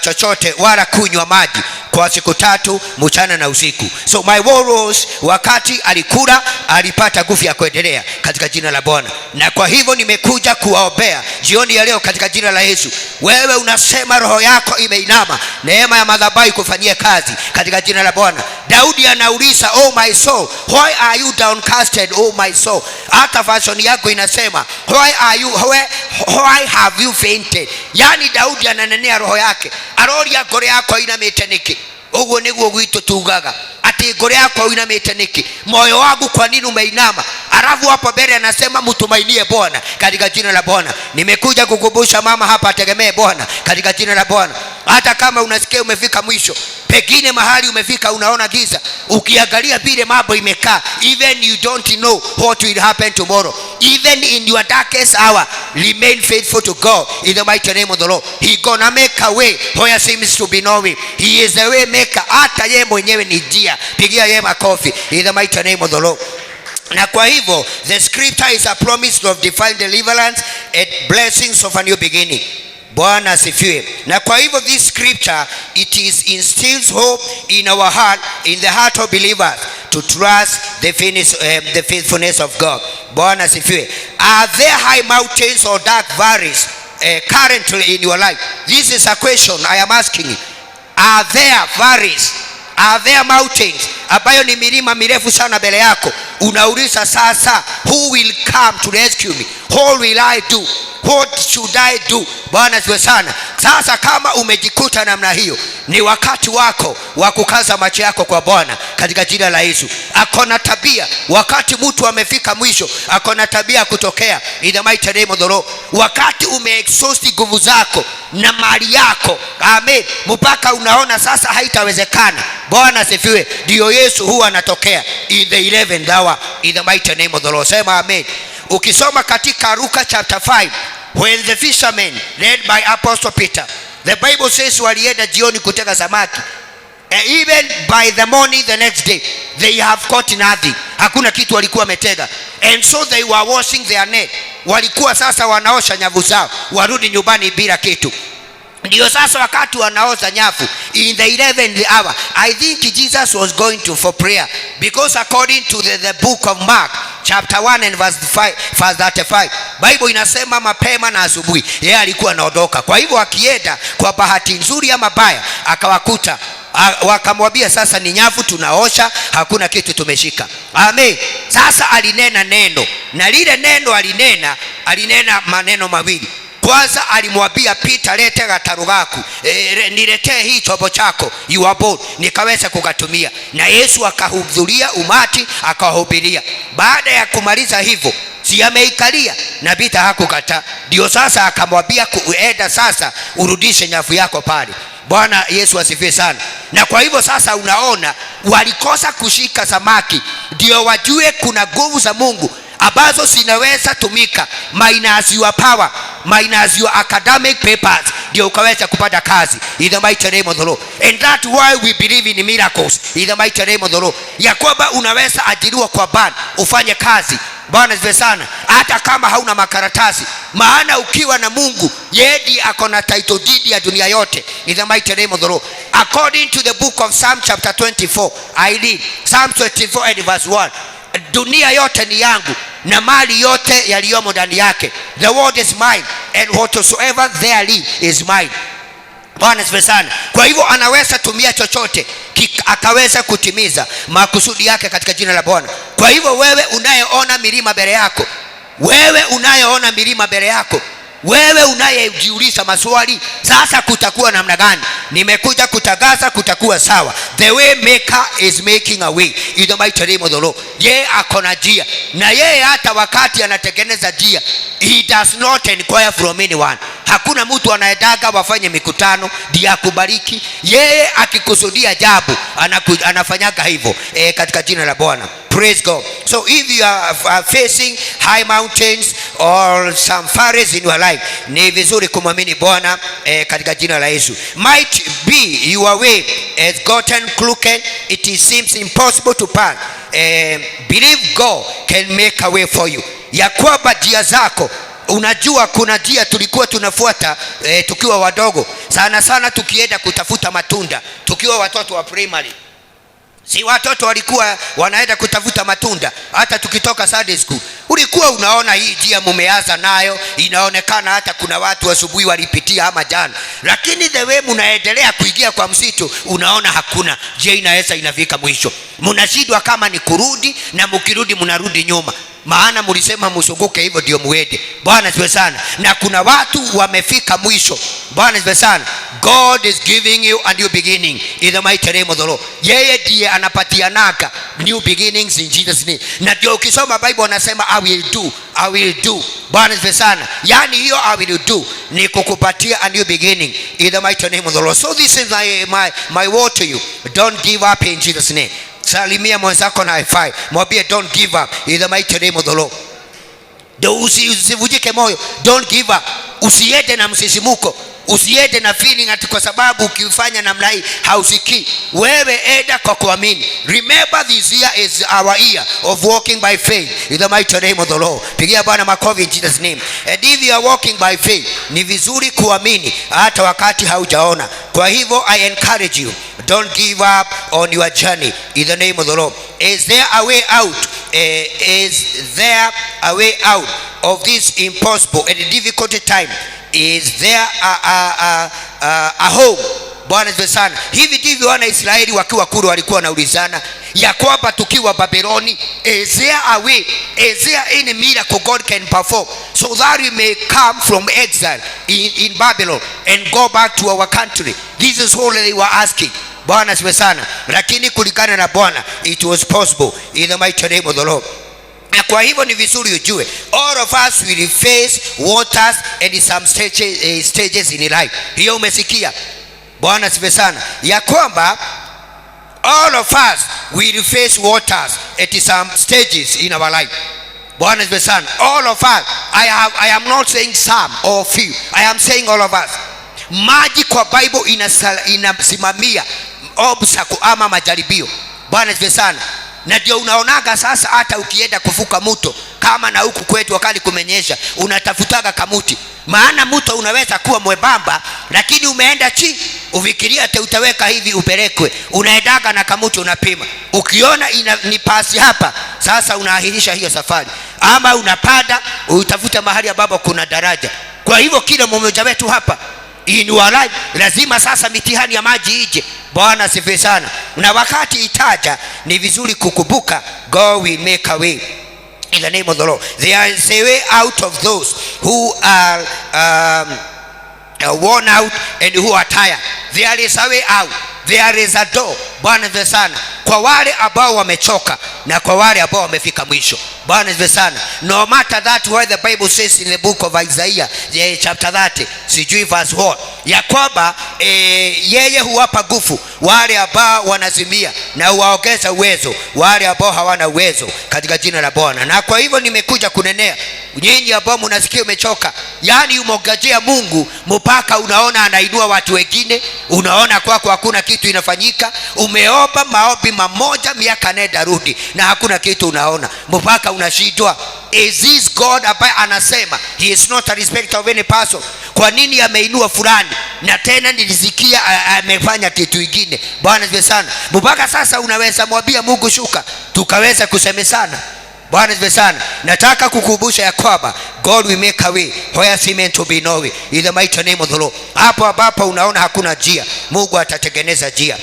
chochote wala kunywa maji kwa siku 3 mchana na usiku. So my warriors, wakati alikula alipata nguvu ya kuendelea katika jina la Bwana. Na kwa hivyo nimekuja kuwaombea jioni ya leo katika jina la Yesu. Wewe unasema roho yako imeinama, neema ya madhabahu kufanyia kazi katika jina la Bwana. Daudi anauliza, oh my soul, why are you downcasted, oh my soul? Hata version yako inasema, why have you fainted? Yani Daudi ananenea roho yake, aroria ngoro yako inamite niki. Uguo niguo gwitu tugaga ati ngoro yako inamite niki, moyo wangu kwa nini umeinama? Alafu hapo mbele anasema mtumainie Bwana katika jina la Bwana. Nimekuja kukumbusha mama hapa ategemee Bwana katika jina la Bwana. Hata kama unasikia umefika mwisho, pengine mahali umefika unaona giza, ukiangalia vile mambo imekaa, even you don't know what will happen tomorrow, even in your darkest hour, remain faithful to God in the mighty name of the Lord. He gonna make a way where seems to be no way. He is the way maker. Hata yeye mwenyewe ni njia. Pigia yeye makofi in the mighty name of the Lord. Na kwa hivyo the scripture is a promise of divine deliverance and blessings of a new beginning. Bwana asifiwe. Na kwa hivyo this scripture, it is instills hope in our heart, in the heart of believers, to trust the faithfulness of God. Bwana asifiwe. Are there high mountains or dark valleys currently in your life? This is a question I am asking you. Are there valleys? Are there mountains ambayo ni milima mirefu sana mbele yako? Unauliza sasa, who will come to rescue me? What will I do? What should I do? Bwana asifiwe sana. Sasa kama umejikuta namna hiyo, ni wakati wako wa kukaza macho yako kwa Bwana katika jina la Yesu. Akona tabia, wakati mtu amefika mwisho, akona tabia kutokea in the mighty name of the Lord. Wakati umeexhaust nguvu zako na mali yako, amen, mpaka unaona sasa haitawezekana, Bwana asifiwe, ndio Yesu huwa anatokea in the 11th hour in the mighty name of the Lord. Sema amen. Ukisoma katika Luka chapter 5, when the fishermen led by Apostle Peter, the Bible says walienda jioni kutega samaki, and even by the morning the next day they have caught nothing. Hakuna kitu walikuwa wametega, and so they were washing their net. Walikuwa sasa wanaosha nyavu zao warudi nyumbani bila kitu. Ndio sasa wakati wanaosha nyavu in the 11th hour, I think Jesus was going to for prayer, because according to the book of Mark chapter 1 and verse 35, Bible inasema mapema na asubuhi yeye alikuwa anaondoka. Kwa hivyo akienda, kwa bahati nzuri ama baya, akawakuta, wakamwambia sasa ni nyavu tunaosha, hakuna kitu tumeshika. Amen. Sasa alinena neno, na lile neno alinena maneno mawili. Kwanza alimwambia Peter, lete gataru gaku, niletee hii chombo chako, your boat, nikaweza kukatumia. Na Yesu akahudhuria umati, akawahubiria. Baada ya kumaliza hivyo, si ameikalia na Peter hakukataa. Ndio sasa akamwambia kuenda sasa urudishe nyavu yako pale. Bwana Yesu asifiwe sana. Na kwa hivyo sasa unaona walikosa kushika samaki, ndio wajue kuna nguvu za Mungu ambazo zinaweza tumika minus your power, minus your academic papers, ndio ukaweza kupata kazi in the mighty name of the Lord. And that's why we believe in miracles in the mighty name of the Lord. Ya kwamba unaweza ajiriwa kwa band ufanye kazi. Bwana asifiwe sana. Hata kama hauna makaratasi, maana ukiwa na Mungu, yeye akona title deed ya dunia yote in the mighty name of the Lord. According to the book of Psalm chapter 24, I read Psalm 24 and verse 1. Dunia yote ni yangu na mali yote yaliyomo ndani yake. The world is mine and whatsoever therein is mine. Bwana asifiwe sana. Kwa hivyo anaweza tumia chochote akaweza kutimiza makusudi yake katika jina la Bwana. Kwa hivyo wewe unayeona milima mbele yako, wewe unayeona milima mbele yako, wewe unayejiuliza maswali, sasa kutakuwa namna gani? Nimekuja kutangaza kutakuwa sawa. The way maker is making a way in the mighty name of the Lord. Yeye akona njia, na yeye hata wakati anatengeneza njia, he does not inquire from anyone. Hakuna mtu anayedaga wafanye mikutano ndiye akubariki. Yeye akikusudia jambo anafanyaga hivyo katika jina la Bwana. Praise God. So if you are facing high mountains or some valleys in your life, ni vizuri kumwamini Bwana katika jina la Yesu. Might be your way has gotten crooked, it seems impossible to pass. Believe God can make a way for you. Ya kwamba njia zako, unajua kuna njia tulikuwa tunafuata tukiwa wadogo sana sana, tukienda kutafuta matunda tukiwa watoto wa primary. Si watoto walikuwa wanaenda kutafuta matunda? Hata tukitoka Sunday school ulikuwa unaona hii njia mumeanza nayo, inaonekana hata kuna watu asubuhi walipitia ama jana, lakini the way mnaendelea kuingia kwa msitu unaona hakuna njia inaweza inafika mwisho. Mnashindwa kama ni kurudi, na mkirudi mnarudi nyuma, maana mlisema msunguke hivyo ndio muende. Bwana asifiwe sana. Na kuna watu wamefika mwisho. Bwana asifiwe sana. God is giving you a new beginning in the mighty name of the Lord. Yeye ndiye anapatianaga new beginnings in Jesus name. Na ndio ukisoma Bible anasema I will do. Bwana asifiwe sana. Yani hiyo I will do ni kukupatia a new beginning in the mighty name of the Lord. So this is my word to you. Don't give up in Jesus name. Salimia mwenzako na high five, mwambie don't give up in the mighty name of the Lord. Usivujike moyo, don't give up. Usiende na msisimuko, usiende na feeling ati kwa sababu ukifanya namna hii hausikii. Wewe enda kwa kuamini. Remember this year is our year of walking by faith in the mighty name of the Lord. Pigia Bwana makofi in Jesus name. And if you are walking by faith, ni vizuri kuamini hata wakati haujaona. Kwa hivyo I encourage you, don't give up on your journey in the name of the Lord. Is there a way out? Is there a way out of this impossible and difficult time? Is there a home? Bwana asifiwe sana. Hivi ndivyo wana Israeli wakiwa kule walikuwa wanaulizana ya kwamba tukiwa Babyloni, is there a way, is there any miracle God can perform so that we may come from exile in Babylon and go back to our country? This is all they were asking. Bwana asifiwe sana. Lakini kulingana na Bwana, it was possible in the mighty name of the Lord. Na kwa hivyo ni vizuri ujue, all of us will face waters and some stages in life. Hiyo umesikia? Bwana asifiwe sana. Ya kwamba all of us will face waters at some stages in our life. Bwana asifiwe sana. All of us. I am not saying some or few. I am saying all of us. Maji kwa Bible inasimamia obstacle ama majaribio. Bwana asifiwe sana. Na ndio unaonaga sasa hata ukienda kuvuka mto, kama na huku kwetu wakati kumenyesha, unatafutaga kamuti. Maana mto unaweza kuwa mwembamba, lakini umeenda chini, ufikiria utaweka hivi upelekwe, unaendaga na kamuti unapima. Ukiona ni pasi hapa, sasa unaahirisha hiyo safari. Ama unapanda, utafuta mahali ambapo kuna daraja. Kwa hivyo kila mmoja wetu hapa in your life lazima sasa mitihani ya maji ije. Bwana asifiwe sana. Na wakati itaja, ni vizuri kukumbuka God will make a way in the name of the Lord. There is a way out of those who are worn out and who are tired. There is a way out. There is a door. Bwana asifiwe sana. Kwa wale ambao wamechoka na kwa wale ambao wamefika mwisho. Bwana asifiwe sana. No matter that, why the Bible says in the book of Isaiah chapter 30, sijui verse 1, ya kwamba yeye huwapa nguvu wale ambao wanazimia na huwaongeza uwezo wale ambao hawana uwezo katika jina la Bwana. Na kwa hivyo nimekuja kunenea nyinyi ambao mnasikia umechoka, yani umongojea Mungu mpaka unaona anainua watu wengine, unaona kwako hakuna kitu inafanyika, umeomba maombi mamoja miaka nenda rudi na hakuna kitu unaona, mpaka unashindwa. Is this God ambaye anasema he is not a respecter of any person? Kwa nini ameinua fulani na tena nilisikia amefanya kitu kingine? Bwana asifiwe sana. Mpaka sasa unaweza mwambia Mungu shuka, tukaweza kusemezana. Bwana asifiwe sana. Nataka kukumbusha ya kwamba God will make a way where seems to be no way in the mighty name of the Lord. Hapo ambapo unaona hakuna njia, Mungu atatengeneza njia.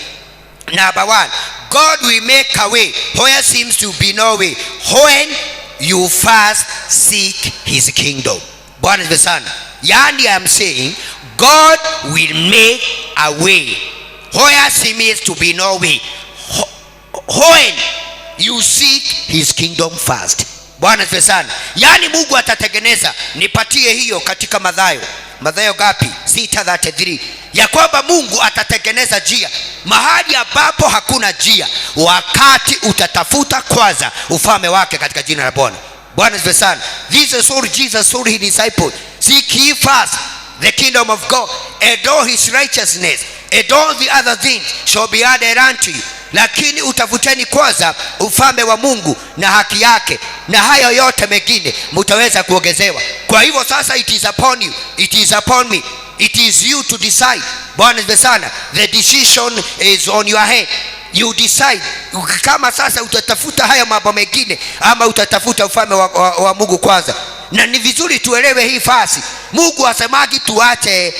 Number one, God will make a way where seems to be no way you first seek his kingdom. Bwana asifiwe sana. Yani I am saying God will make a way where seems to be no way when you seek his kingdom first. Bwana asifiwe sana. Yani Mungu atatengeneza, nipatie hiyo katika Mathayo gapi? 6:33, ya kwamba Mungu atatengeneza njia mahali ambapo hakuna njia, wakati utatafuta kwanza ufalme wake katika jina la Bwana. Bwana asifiwe sana. This is all Jesus told his disciples, seek ye first the kingdom of God and all his righteousness and all the other things shall be added unto you. Lakini utafuteni kwanza ufalme wa Mungu na haki yake, na hayo yote mengine mtaweza kuongezewa. Kwa hivyo sasa, it is upon you, it is upon me, it is you to decide. Bwana asifiwe sana. The decision is on your head. You decide kama sasa utatafuta haya mambo mengine ama utatafuta ufalme wa Mungu kwanza. Na ni vizuri tuelewe hii fasi. Mungu asemagi tuache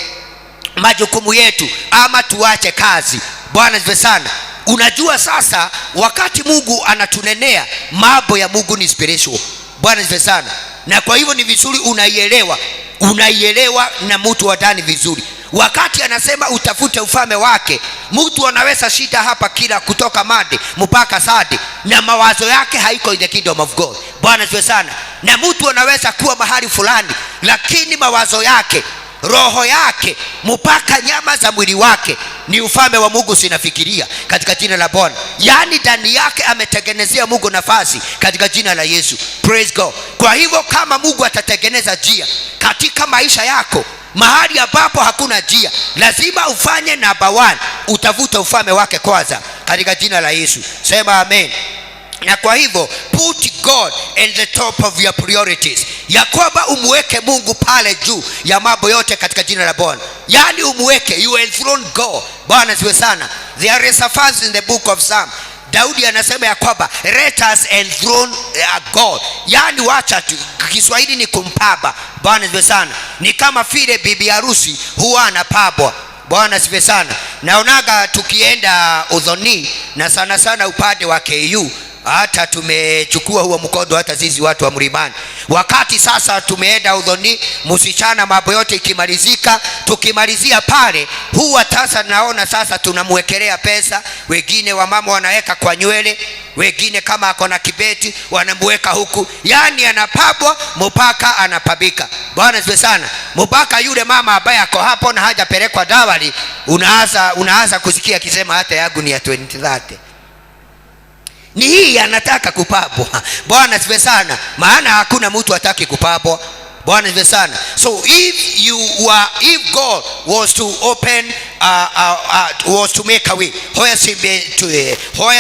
majukumu yetu ama tuache kazi. Bwana asifiwe sana. Unajua sasa, wakati Mungu anatunenea, mambo ya Mungu ni spiritual. Bwana asifiwe sana. Na kwa hivyo ni vizuri unaielewa na mtu wa ndani vizuri. Wakati anasema utafute ufalme wake, mtu anaweza shida hapa kila kutoka Monday mpaka Saturday na mawazo yake haiko in the kingdom of God. Bwana asifiwe sana. Na mtu anaweza kuwa mahali fulani, lakini mawazo yake, roho yake, mpaka nyama za mwili wake ni ufalme wa Mungu sinafikiria katika jina la Bwana. Yani ndani yake ametengenezea Mungu nafasi katika jina la Yesu. Praise God. Kwa hivyo kama Mungu atatengeneza njia katika maisha yako, mahali ambapo hakuna njia, lazima ufanye number 1, utafuta ufalme wake kwanza katika jina la Yesu. Sema amen. Na kwa hivyo put God at the top of your priorities, ya kwamba umweke Mungu pale juu ya mambo yote katika jina la Bwana. Yani umweke, you enthrone God. Bwana asifiwe sana. There is a verse in the book of Psalm, Daudi anasema ya kwamba let us enthrone God. Yani wacha tu, Kiswahili ni kumpaba. Bwana asifiwe sana. Ni kama vile bibi harusi huwa anapabwa. Bwana asifiwe sana. Naonaga tukienda udhoni na sana sana upande wa KU, hata tumechukua huo mkondo hata sisi watu wa Mlimani. Wakati sasa tumeenda udhoni, msichana mambo yote ikimalizika, tukimalizia pale, huwa sasa naona sasa tunamwekelea pesa. Wengine wa mama wanaweka kwa nywele, wengine kama ako na kibeti wanamweka huku. Yani anapabwa mpaka anapabika. Bwana asifiwe sana. Mpaka yule mama ambaye ako hapo na hajapelekwa dawali, unaanza kusikia akisema hata yangu ni ya 2030. Ni hii anataka kupabwa. Bwana asifiwe sana. Maana hakuna mtu hataki kupabwa. Bwana asifiwe sana. So if God was to open was to make a way where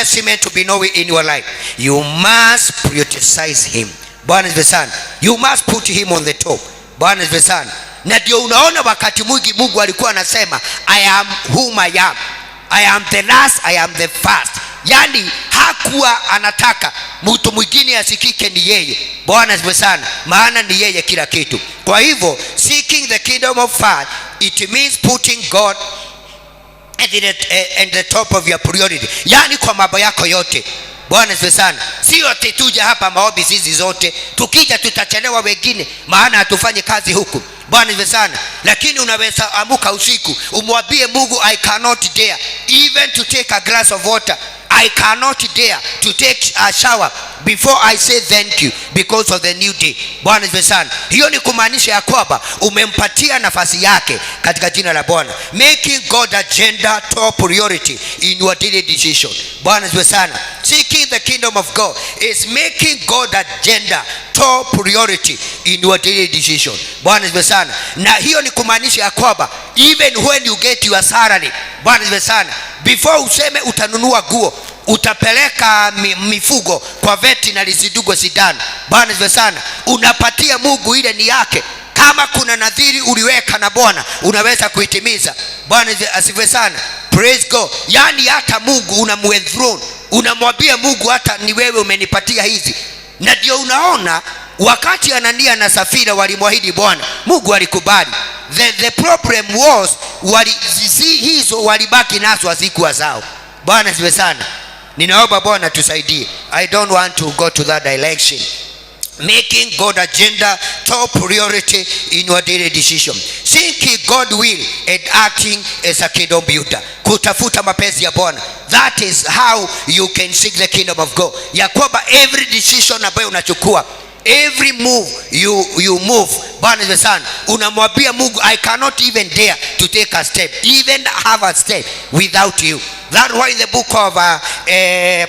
seemed to be no way in your life, you must prioritize him. Bwana asifiwe sana. You must put him on the top. Bwana asifiwe sana. Na ndio unaona wakati mwingi Mungu alikuwa anasema I am whom I am. I am the last, I am the first. Yani hakuwa anataka mtu mwingine asikike, ni yeye. Bwana asifiwe sana. Maana ni yeye kila kitu. Kwa hivyo seeking the kingdom of God, it means putting God at the top of your priority. Yani kwa mambo yako yote. Bwana asifiwe sana. Sio ati tuje hapa maombi sisi zote, tukija tutachelewa wengine maana hatufanye kazi huku. Bwana asifiwe sana. Lakini unaweza amuka usiku umwambie Mungu, I cannot dare even to take a glass of water. I cannot dare to take a shower before I say thank you because of the new day. Bwana asifiwe sana. Hiyo ni kumaanisha ya kwamba umempatia nafasi yake katika jina la Bwana. Making God agenda top priority in your daily decision. Bwana asifiwe sana. Seeking the kingdom of God is making God agenda top priority in your daily decision. Bwana asifiwe sana. Na hiyo ni kumaanisha ya kwamba even when you get your salary, Bwana asifiwe sana, before useme utanunua guo, utapeleka mifugo kwa veterinary zidugwe sidano. Bwana asifiwe sana. Unapatia Mungu ile ni yake. Kama kuna nadhiri uliweka na Bwana, unaweza kuitimiza. Bwana asifiwe sana. Praise God. Yani hata Mungu unamuenthrone, unamwambia Mungu hata ni wewe umenipatia hizi. Na ndio unaona wakati Anania na Safira walimwahidi Bwana, Mungu alikubali. The problem was hizo walibaki nazo hazikuwa zao. Bwana asifiwe sana. Ninaomba Bwana tusaidie. I don't want to go to that direction. making God agenda top priority in your daily decision. Seeking God will and acting as a kingdom builder. Kutafuta mapenzi ya Bwana. That is how you can seek the kingdom of God. Ya kwamba every decision ambayo unachukua, every move you move, Bwana is the Son, unamwambia Mungu, I cannot even dare to take a step, even have a step without you. That's why in the book of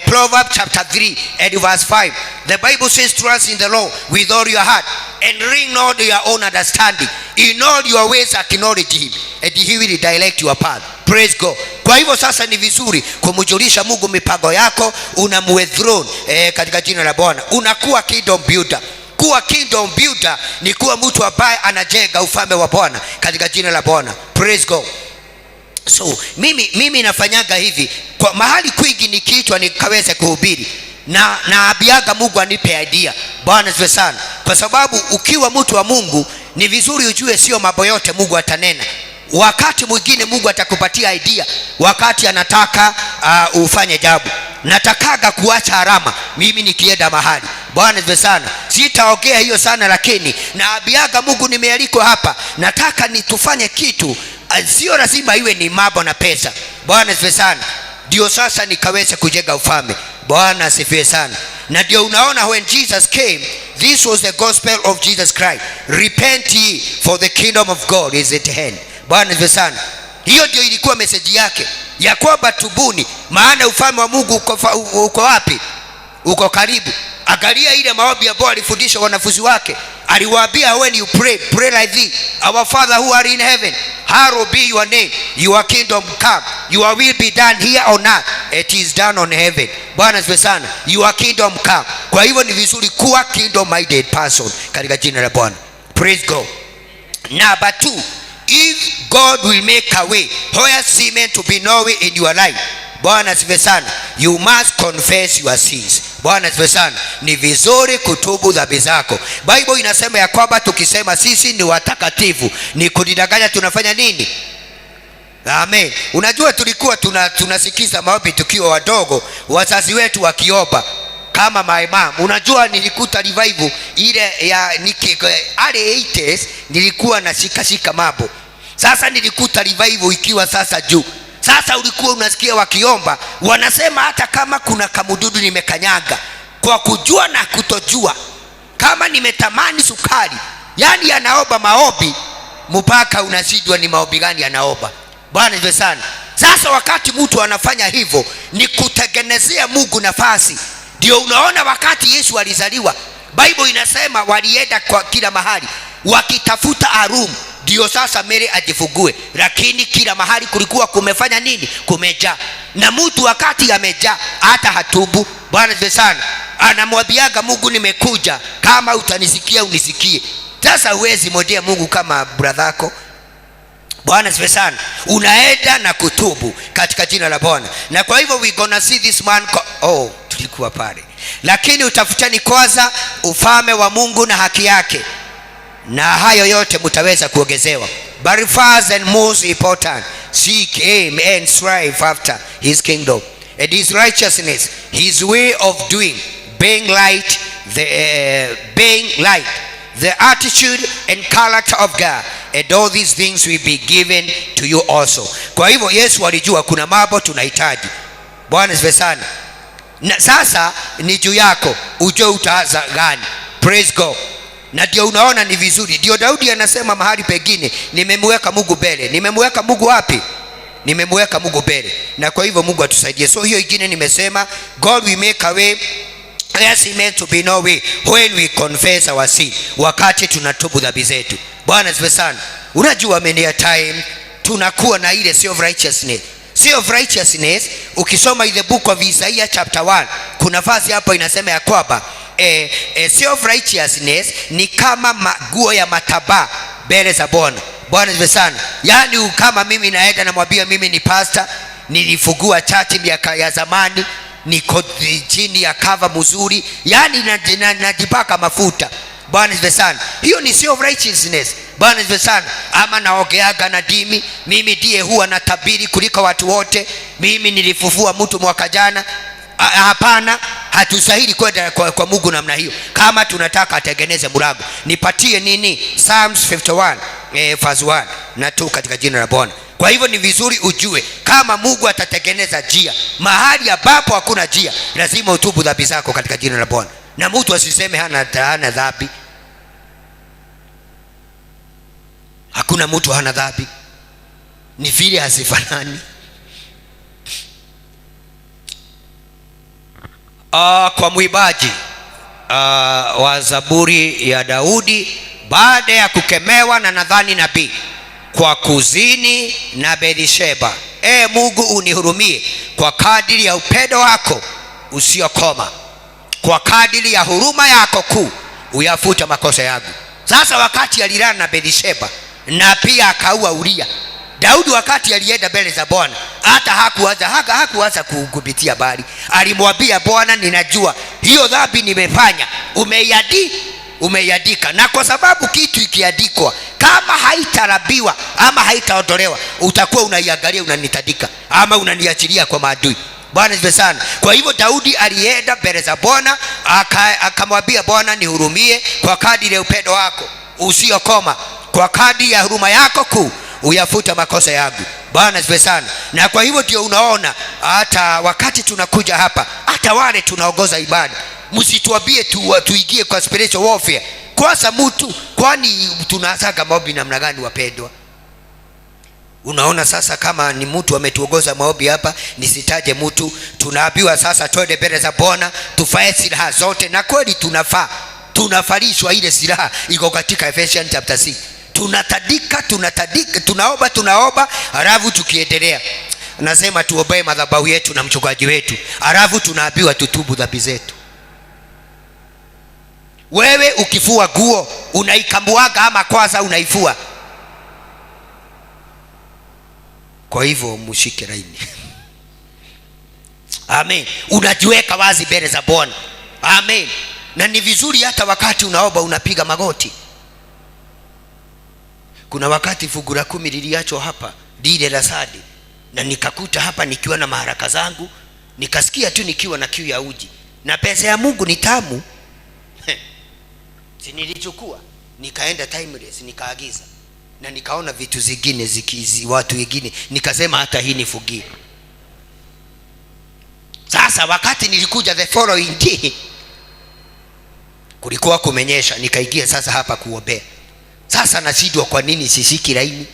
Proverbs chapter 3 and verse 5, the Bible says, trust in the Lord with all your heart and lean not to your own understanding. In all your ways acknowledge him and he will direct your path. Praise God. Kwa hivyo sasa ni vizuri kumjulisha Mungu mipango yako, unamwithrow katika jina la Bwana. Unakuwa kingdom builder. Kuwa kingdom builder ni kuwa mtu ambaye anajenga ufalme wa Bwana katika jina la Bwana. Praise God. So mimi nafanyaga hivi kwa mahali kwingi nikiitwa nikaweze kuhubiri na abiaga Mungu anipe idea. Bwana asifiwe sana. Kwa sababu ukiwa mtu wa Mungu ni vizuri ujue sio mambo yote Mungu atanena. Wakati mwingine Mungu atakupatia idea wakati anataka ufanye jambo. Natakaga kuacha alama mimi nikienda mahali. Bwana asifiwe sana. Sitaongea hiyo sana, lakini na abiaga Mungu nimealikwa hapa, nataka nitufanye kitu, sio lazima iwe ni mambo na pesa. Bwana asifiwe sana. Ndio sasa nikaweza kujenga ufalme. Bwana asifiwe sana. Na ndio unaona when Jesus came, this was the gospel of Jesus Christ. Repent ye, for the kingdom of God is at hand. Bwana asifiwe sana. Hiyo ndio ilikuwa message yake, ya kwamba tubuni, maana ufalme wa Mungu uko wapi? Uko karibu. Angalia ile maombi ambayo alifundisha wanafunzi wake. Aliwaambia, when you pray, pray like this: Our Father who art in heaven, hallowed be your name, your kingdom come, your will be done here on earth, it is done on heaven. Bwana asifiwe sana. Your kingdom come. Kwa hivyo ni vizuri kuwa kingdom minded person katika jina la Bwana. Praise God. Number 2, if God will make a way where seems to be no way in your life, Bwana asifiwe sana, you must confess your sins. Bwana asifiwe sana. Ni vizuri kutubu dhambi zako. Bible inasema ya kwamba tukisema sisi ni watakatifu ni kudanganya. Tunafanya nini? Amen. Unajua tulikuwa tunasikiza maombi tukiwa wadogo, wazazi wetu wakiomba kama my mom. Unajua nilikuta revival ile ya ale 80s, nilikuwa na shika mambo. Sasa nilikuta revival ikiwa sasa juu. Sasa ulikuwa unasikia wakiomba, wanasema hata kama kuna kamududu nimekanyaga, kwa kujua na kutojua, kama nimetamani sukari, yani anaomba maombi mpaka unashindwa ni maombi gani anaomba. Bwana asifiwe sana. Sasa wakati mtu anafanya hivyo ni kutengenezea Mungu nafasi. Ndio unaona wakati Yesu alizaliwa, Bible inasema walienda kwa kila mahali wakitafuta arumu ndio sasa Mary ajifungue, lakini kila mahali kulikuwa kumefanya nini? Kumejaa. Na mtu wakati amejaa hata hatubu. Bwana asifiwe sana. Anamwambiaga Mungu, nimekuja, kama utanisikia unisikie. Sasa huwezi modea Mungu kama bradhako. Bwana asifiwe sana. Unaenda na kutubu katika jina la Bwana. Na kwa hivyo we gonna see this man tulikuwa pale. Lakini utafuteni kwanza ufalme wa Mungu na haki yake, na hayo yote mtaweza kuongezewa. But first and most important, seek him and strive after his kingdom and his righteousness, his way of doing, being light, the attitude and character of God, and all these things will be given to you also. Kwa hivyo Yesu alijua kuna mambo tunahitaji. Bwana asifiwe sana. Na sasa ni juu yako ujue utaanza gani. Praise God. Na ndio unaona ni vizuri. Ndio Daudi anasema mahali pengine, nimemweka Mungu mbele. Nimemweka Mungu wapi? Nimemweka Mungu mbele. Na kwa hivyo Mungu atusaidie. So hiyo ingine nimesema, God will make a way where seems to be no way when we confess our sin. Wakati tunatubu dhambi zetu. Bwana asifiwe sana. Unajua many time tunakuwa na ile self righteousness. Self righteousness, ukisoma in the book of Isaiah chapter 1, kuna verse hapo inasema ya kwamba self righteousness ni kama maguo ya mataba mbele za Bwana. Bwana asifiwe sana. Yani kama mimi naenda namwambia mimi ni pastor, nilifungua church miaka ya zamani, niko chini ya cover mzuri, yani najipaka mafuta. Bwana asifiwe sana. Hiyo ni self righteousness. Bwana asifiwe sana. Ama naogeaga na dimi, mimi ndiye huwa natabiri kuliko watu wote, mimi nilifufua mtu mwaka jana. Hapana. Hatustahili kwenda kwa Mungu namna hiyo. Kama tunataka atengeneze mlango, nipatie nini? Psalms 51 verse 1 na 2 katika jina la Bwana. Kwa hivyo ni vizuri ujue kama Mungu atatengeneza njia mahali ambapo hakuna njia, lazima utubu dhambi zako katika jina la Bwana. Na mtu asiseme hana dhambi. Hakuna mtu hana dhambi, ni vile hasifanani. Kwa mwimbaji wa Zaburi ya Daudi, baada ya kukemewa na nadhani nabii kwa kuzini na Bathsheba, Mungu unihurumie kwa kadiri ya upendo wako usiokoma, kwa kadiri ya huruma yako kuu uyafuta makosa yangu. Sasa wakati alilala na Bathsheba na pia akaua Uria, Daudi wakati alienda mbele za Bwana hata hakuanza kukupitia bali alimwambia Bwana, ninajua hiyo dhambi nimefanya, umeiandika, na kwa sababu kitu ikiandikwa kama haitarabiwa ama haitaondolewa, utakuwa unaiangalia unanitadika ama unaniachilia kwa maadui. Bwana asifiwe sana. Kwa hivyo Daudi alienda mbele za Bwana akamwambia Bwana, nihurumie kwa kadiri ya upendo wako usiokoma, kwa kadiri ya huruma yako kuu uyafuta makosa yangu. Bwana asifiwe sana. Na kwa hivyo ndio unaona hata wakati tunakuja hapa, hata wale tunaongoza ibada, msituambie tuingie kwa spiritual warfare kwanza mtu, kwani tunasaga maombi namna gani wapendwa? Unaona sasa, kama ni mtu ametuongoza maombi hapa, nisitaje mtu, tunaambiwa sasa twende mbele za Bwana tufae silaha zote, na kweli tunafalishwa ile silaha iko katika Ephesians chapter 6. Tunatadika, tunaomba, halafu tukiendelea nasema tuombe madhabahu yetu na mchungaji wetu, halafu tunaambiwa tutubu dhambi zetu. Wewe ukifua nguo unaikambuaga ama kwanza unaifua? Kwa hivyo mshike laini. Amen. Unajiweka wazi mbele za Bwana. Amen. Na ni vizuri hata wakati unaomba unapiga magoti. Kuna wakati fungu la 10 liliachwa hapa lile la sadi, na nikakuta hapa nikiwa na maharaka zangu, nikasikia tu nikiwa na kiu ya uji, na pesa ya Mungu ni tamu. Si nilichukua nikaenda Timeless nikaagiza, na nikaona vitu zingine watu wengine, nikasema hata hii nifugie. Sasa wakati nilikuja the following day kulikuwa kumenyesha, nikaingia sasa hapa kuombea. Sasa nasidwa kwa nini sisiki laini?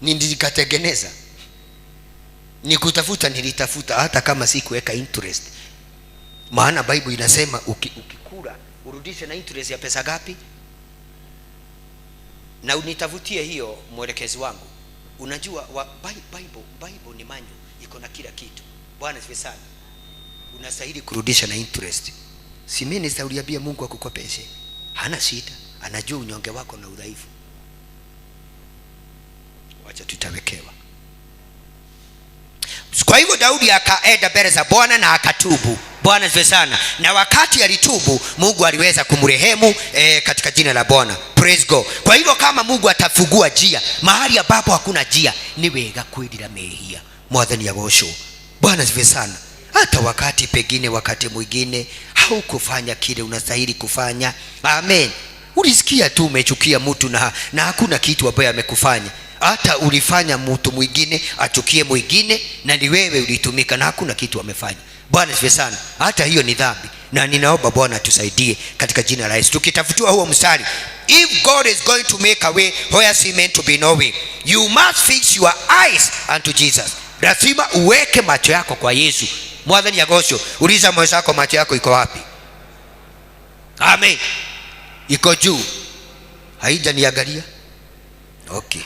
Nilikatengeneza, nikutafuta, nilitafuta hata kama sikuweka interest. Maana Bible inasema ukikula urudishe na interest ya pesa gapi? Na unitafutie hiyo mwelekezi wangu. Unajua Bible ni manyo, iko na kila kitu. Bwana asifiwe sana. Unastahili kurudisha na interest. Si mimi nitauriambia Mungu akukopeshe. Hana shida, anajua unyonge wako na udhaifu. Wacha tutawekewa. Kwa hivyo Daudi akaenda mbele za Bwana na akatubu. Bwana asifiwe sana. Na wakati alitubu, Mungu aliweza kumrehemu katika jina la Bwana. Praise God. Kwa hivyo kama Mungu atafungua njia mahali ambapo hakuna njia, ni wega kwendira mehia mwathani agocwo. Bwana asifiwe sana. Hata wakati pengine wakati mwingine haukufanya kile unastahili kufanya. Amen. Ulisikia tu umechukia mtu na hakuna kitu ambaye amekufanya. Hata ulifanya mtu mwingine achukie mwingine, na ni wewe ulitumika na hakuna kitu amefanya. Bwana asifiwe sana. Hata hiyo ni dhambi, na ninaomba Bwana tusaidie katika jina la Yesu. Tukitafutiwa huo mstari, if God is going to make a way where seems meant to be no way, you must fix your eyes unto Jesus. Lazima uweke macho yako kwa Yesu. Mwathani agocwo. Uliza mwenzako, macho yako iko wapi? Amen. Iko juu? Haijaniangalia? Okay.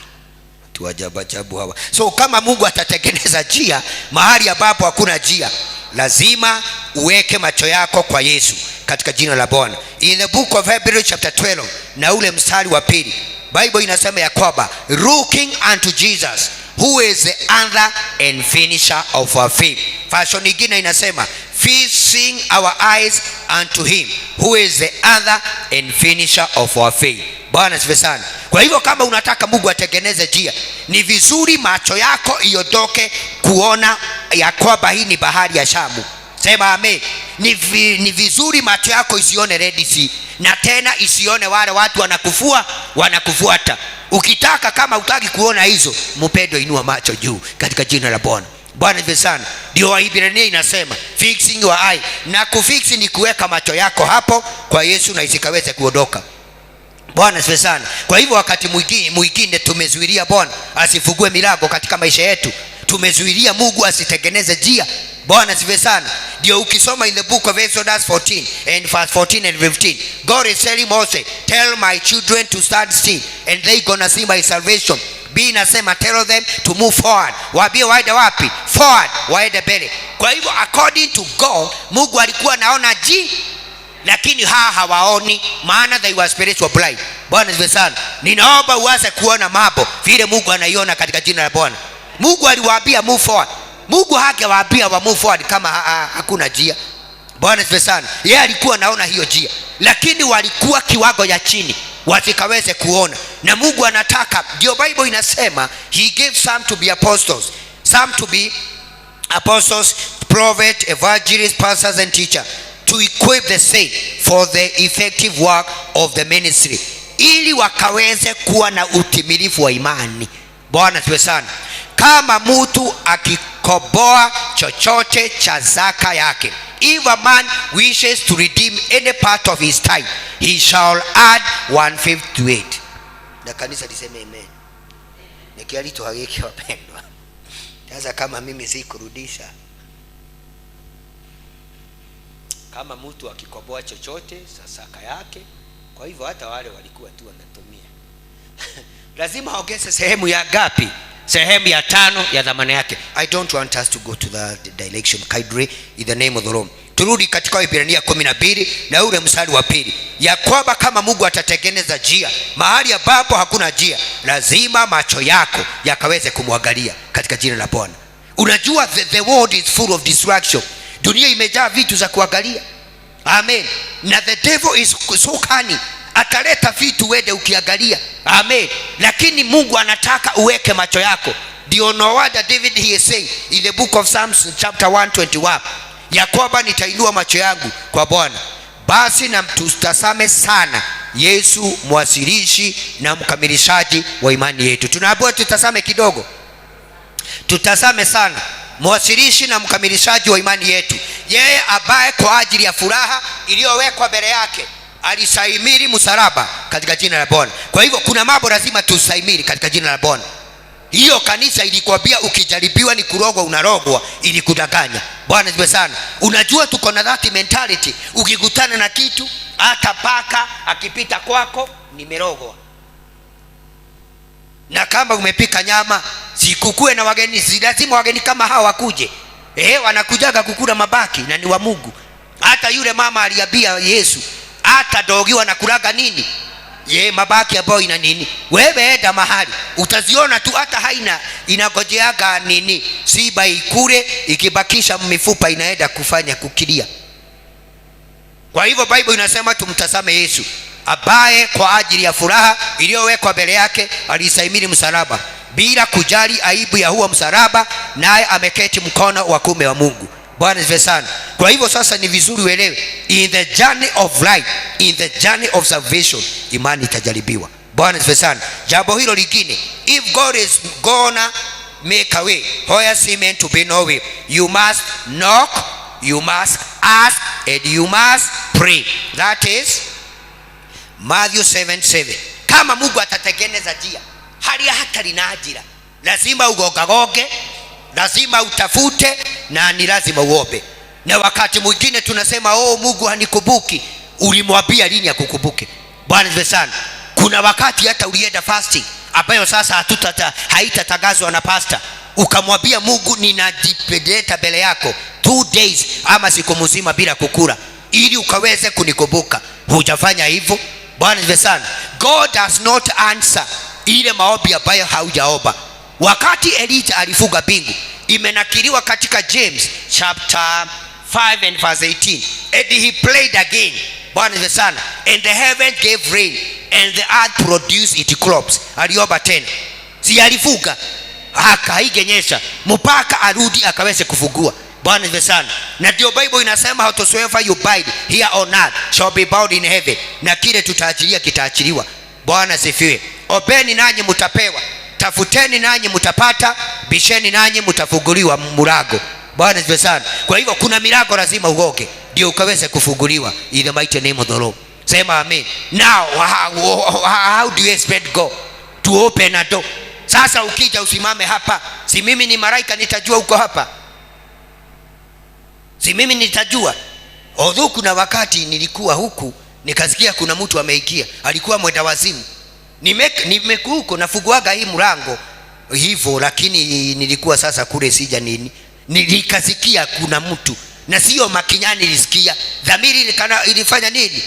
Tuajabu hawa. So kama Mungu atatengeneza njia mahali ambapo hakuna njia, lazima uweke macho yako kwa Yesu katika jina la Bwana. In the book of Hebrews chapter 12 na ule mstari wa 2, Bible inasema ya kwamba looking unto Jesus who is the author and finisher of our faith. Version nyingine inasema fixing our eyes unto him who is the author and finisher of our faith. Bwana asifiwe sana. Kwa hivyo kama unataka Mungu atengeneze njia, ni vizuri macho yako iondoke kuona ya kwamba hii ni bahari ya Shamu. Sema amen. Ni vizuri macho yako isione Red Sea, na tena isione wale watu wanakufuata. Ukitaka, kama utaki kuona hizo, mpendwa, inua macho juu katika jina la Bwana. Bwana asifiwe sana. Ndio Waebrania inasema fixing your eye, na kufix ni kuweka macho yako hapo kwa Yesu na isikaweze kuondoka. Bwana asifiwe sana. Kwa hivyo wakati mwingine tumezuilia Bwana asifungue milango katika maisha yetu, tumezuilia Mungu asitengeneze njia. Bwana asifiwe sana. Ndio ukisoma in the book of Exodus 14 and verse 14 and 15, God is telling Moses, tell my children to stand still and they gonna see my salvation. B nasema tell them to move forward. Waambie waende wapi? Forward, waende mbele. Kwa hivyo according to God, Mungu alikuwa anaona lakini hawaoni, maana they were spiritual blind. Bwana asifiwe sana. Ninaomba uanze kuona mambo vile Mungu anaiona katika jina la Bwana. Mungu aliwaambia move forward. Mungu hakewaambia wa move forward kama hakuna njia. Bwana asifiwe sana. Yeye alikuwa anaona hiyo njia, lakini walikuwa kiwango ya chini wasikaweze kuona, na Mungu anataka, ndio Bible inasema he gave some to be apostles, some to be apostles, prophets, evangelists, pastors and teachers, to equip the saints for the effective work of the ministry, ili wakaweze kuwa na utimilifu wa imani. Bwana asifiwe sana. Kama mtu akikoboa chochote cha zaka yake, if a man wishes to redeem any part of his tithe, he shall add 1/5 to it. Na kanisa liseme amen. Nikialito haweki wapendwa. Sasa kama mimi sikurudisha, kama mtu akikoboa chochote cha zaka yake, kwa hivyo hata wale walikuwa tu wanatumia lazima ongeze sehemu ya gapi? Sehemu ya 5 ya dhamana yake. I don't want us to go to the direction kindly in the name of the Lord. Turudi katika Waebrania 12 na ule mstari wa 2, ya kwamba kama Mungu atatengeneza njia mahali ambapo hakuna njia, lazima macho yako yakaweze kumwangalia katika jina la Bwana. Unajua the world is full of distraction. Dunia imejaa vitu za kuangalia. Amen. Na the devil is so cunning, ataleta vitu wende ukiangalia. Amen. Lakini Mungu anataka uweke macho yako. Ndio no wonder David he is saying in the book of Psalms chapter 121, ya kwamba nitainua macho yangu kwa Bwana. Basi na tutazame sana Yesu, mwanzilishi na mkamilishaji wa imani yetu. Tunaambiwa tutazame kidogo. Tutazame sana mwanzilishi na mkamilishaji wa imani yetu, yeye ambaye kwa ajili ya furaha iliyowekwa mbele yake alisahimili msalaba katika jina la Bwana. Kwa hivyo kuna mambo lazima tusahimili katika jina la Bwana. Hiyo kanisa ilikwambia ukijaribiwa ni kurogwa unarogwa, ili kudanganya. Bwana asifiwe sana. Unajua tuko na that mentality, ukikutana na kitu hata paka akipita kwako nimerogwa. Na kama umepika nyama, sikukue na wageni, si lazima wageni kama hawa wakuje. Wanakujaga kukula mabaki na ni wa Mungu. Hata yule mama aliambia Yesu, hata dogi wanakulaga nini? Mabaki ambayo ina nini? Wewe enda mahali utaziona tu, hata haina inagojeaga nini, siba ikule, ikibakisha mifupa inaenda kufanya kukilia. Kwa hivyo Bible inasema tumtazame Yesu ambaye kwa ajili ya furaha iliyowekwa mbele yake alisahimili msalaba bila kujali aibu ya huo msalaba, naye ameketi mkono wa kuume wa Mungu. Bwana asifiwe sana. Kwa hivyo sasa ni vizuri uelewe, in the journey of life, in the journey of salvation, imani itajaribiwa. Bwana asifiwe sana. Jambo hilo lingine, if God is gonna make a way where seems meant to be no way, you must knock, you must ask, and you must pray. That is Matthew 7:7. Kama Mungu atatengeneza njia hali hata lina ajira, lazima ugogagoge, lazima utafute, na ni lazima uombe. Na wakati mwingine tunasema Mungu hanikumbuki. Ulimwambia lini akukumbuke? Bwana asifiwe sana. Kuna wakati hata ulienda fasting ambayo sasa haitatangazwa na pastor, ukamwambia Mungu ninajipeleka mbele yako 2 days ama siku mzima bila kukula, ili ukaweze kunikumbuka. Hujafanya hivyo. Bwana asifiwe sana. God does not answer ile maombi ambayo haujaomba. Wakati Elijah alifunga mbingu, imenakiliwa katika James chapter 5 and verse 18, and he prayed again. Bwana asifiwe sana. And the heaven gave rain and the earth produced its crops. Aliomba tena, si alifuga haigenyesha mpaka arudi akaweze kufugua. Bwana ndiye sana. Na ndio Bible inasema whatsoever you bind here on earth shall be bound in heaven. Na kile tutaachilia kitaachiliwa. Bwana sifiwe. Ombeni nanyi mtapewa, tafuteni nanyi mtapata, bisheni nanyi mtafunguliwa mlango. Bwana ndiye sana. Kwa hivyo kuna milango lazima ugoge ndio ukaweze kufunguliwa. In the mighty name of the Lord. Sema amen. Now how do you expect God to open a door? Sasa ukija usimame hapa, si mimi ni malaika nitajua uko hapa? Si mimi nitajua? Although kuna wakati nilikuwa huku nikasikia kuna mtu ameingia, alikuwa mwenda wazimu. Nimekuko nafuguaga hii mlango hivyo, lakini nilikuwa sasa kule sija nini. Nilikasikia kuna mtu, na sio makinyani nilisikia. Dhamiri ilifanya nini?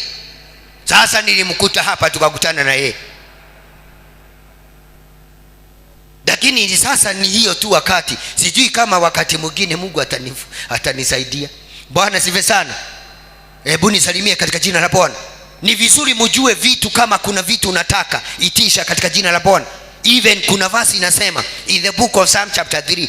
Sasa nilimkuta hapa tukakutana na yeye. Lakini sasa ni hiyo tu wakati. Sijui kama wakati mwingine Mungu atanisaidia. Bwana sifiwe sana. Hebu nisalimie katika jina la Bwana. Ni vizuri mjue vitu, kama kuna vitu unataka itisha katika jina la Bwana. Even kuna verse inasema in the book of Psalm chapter 3,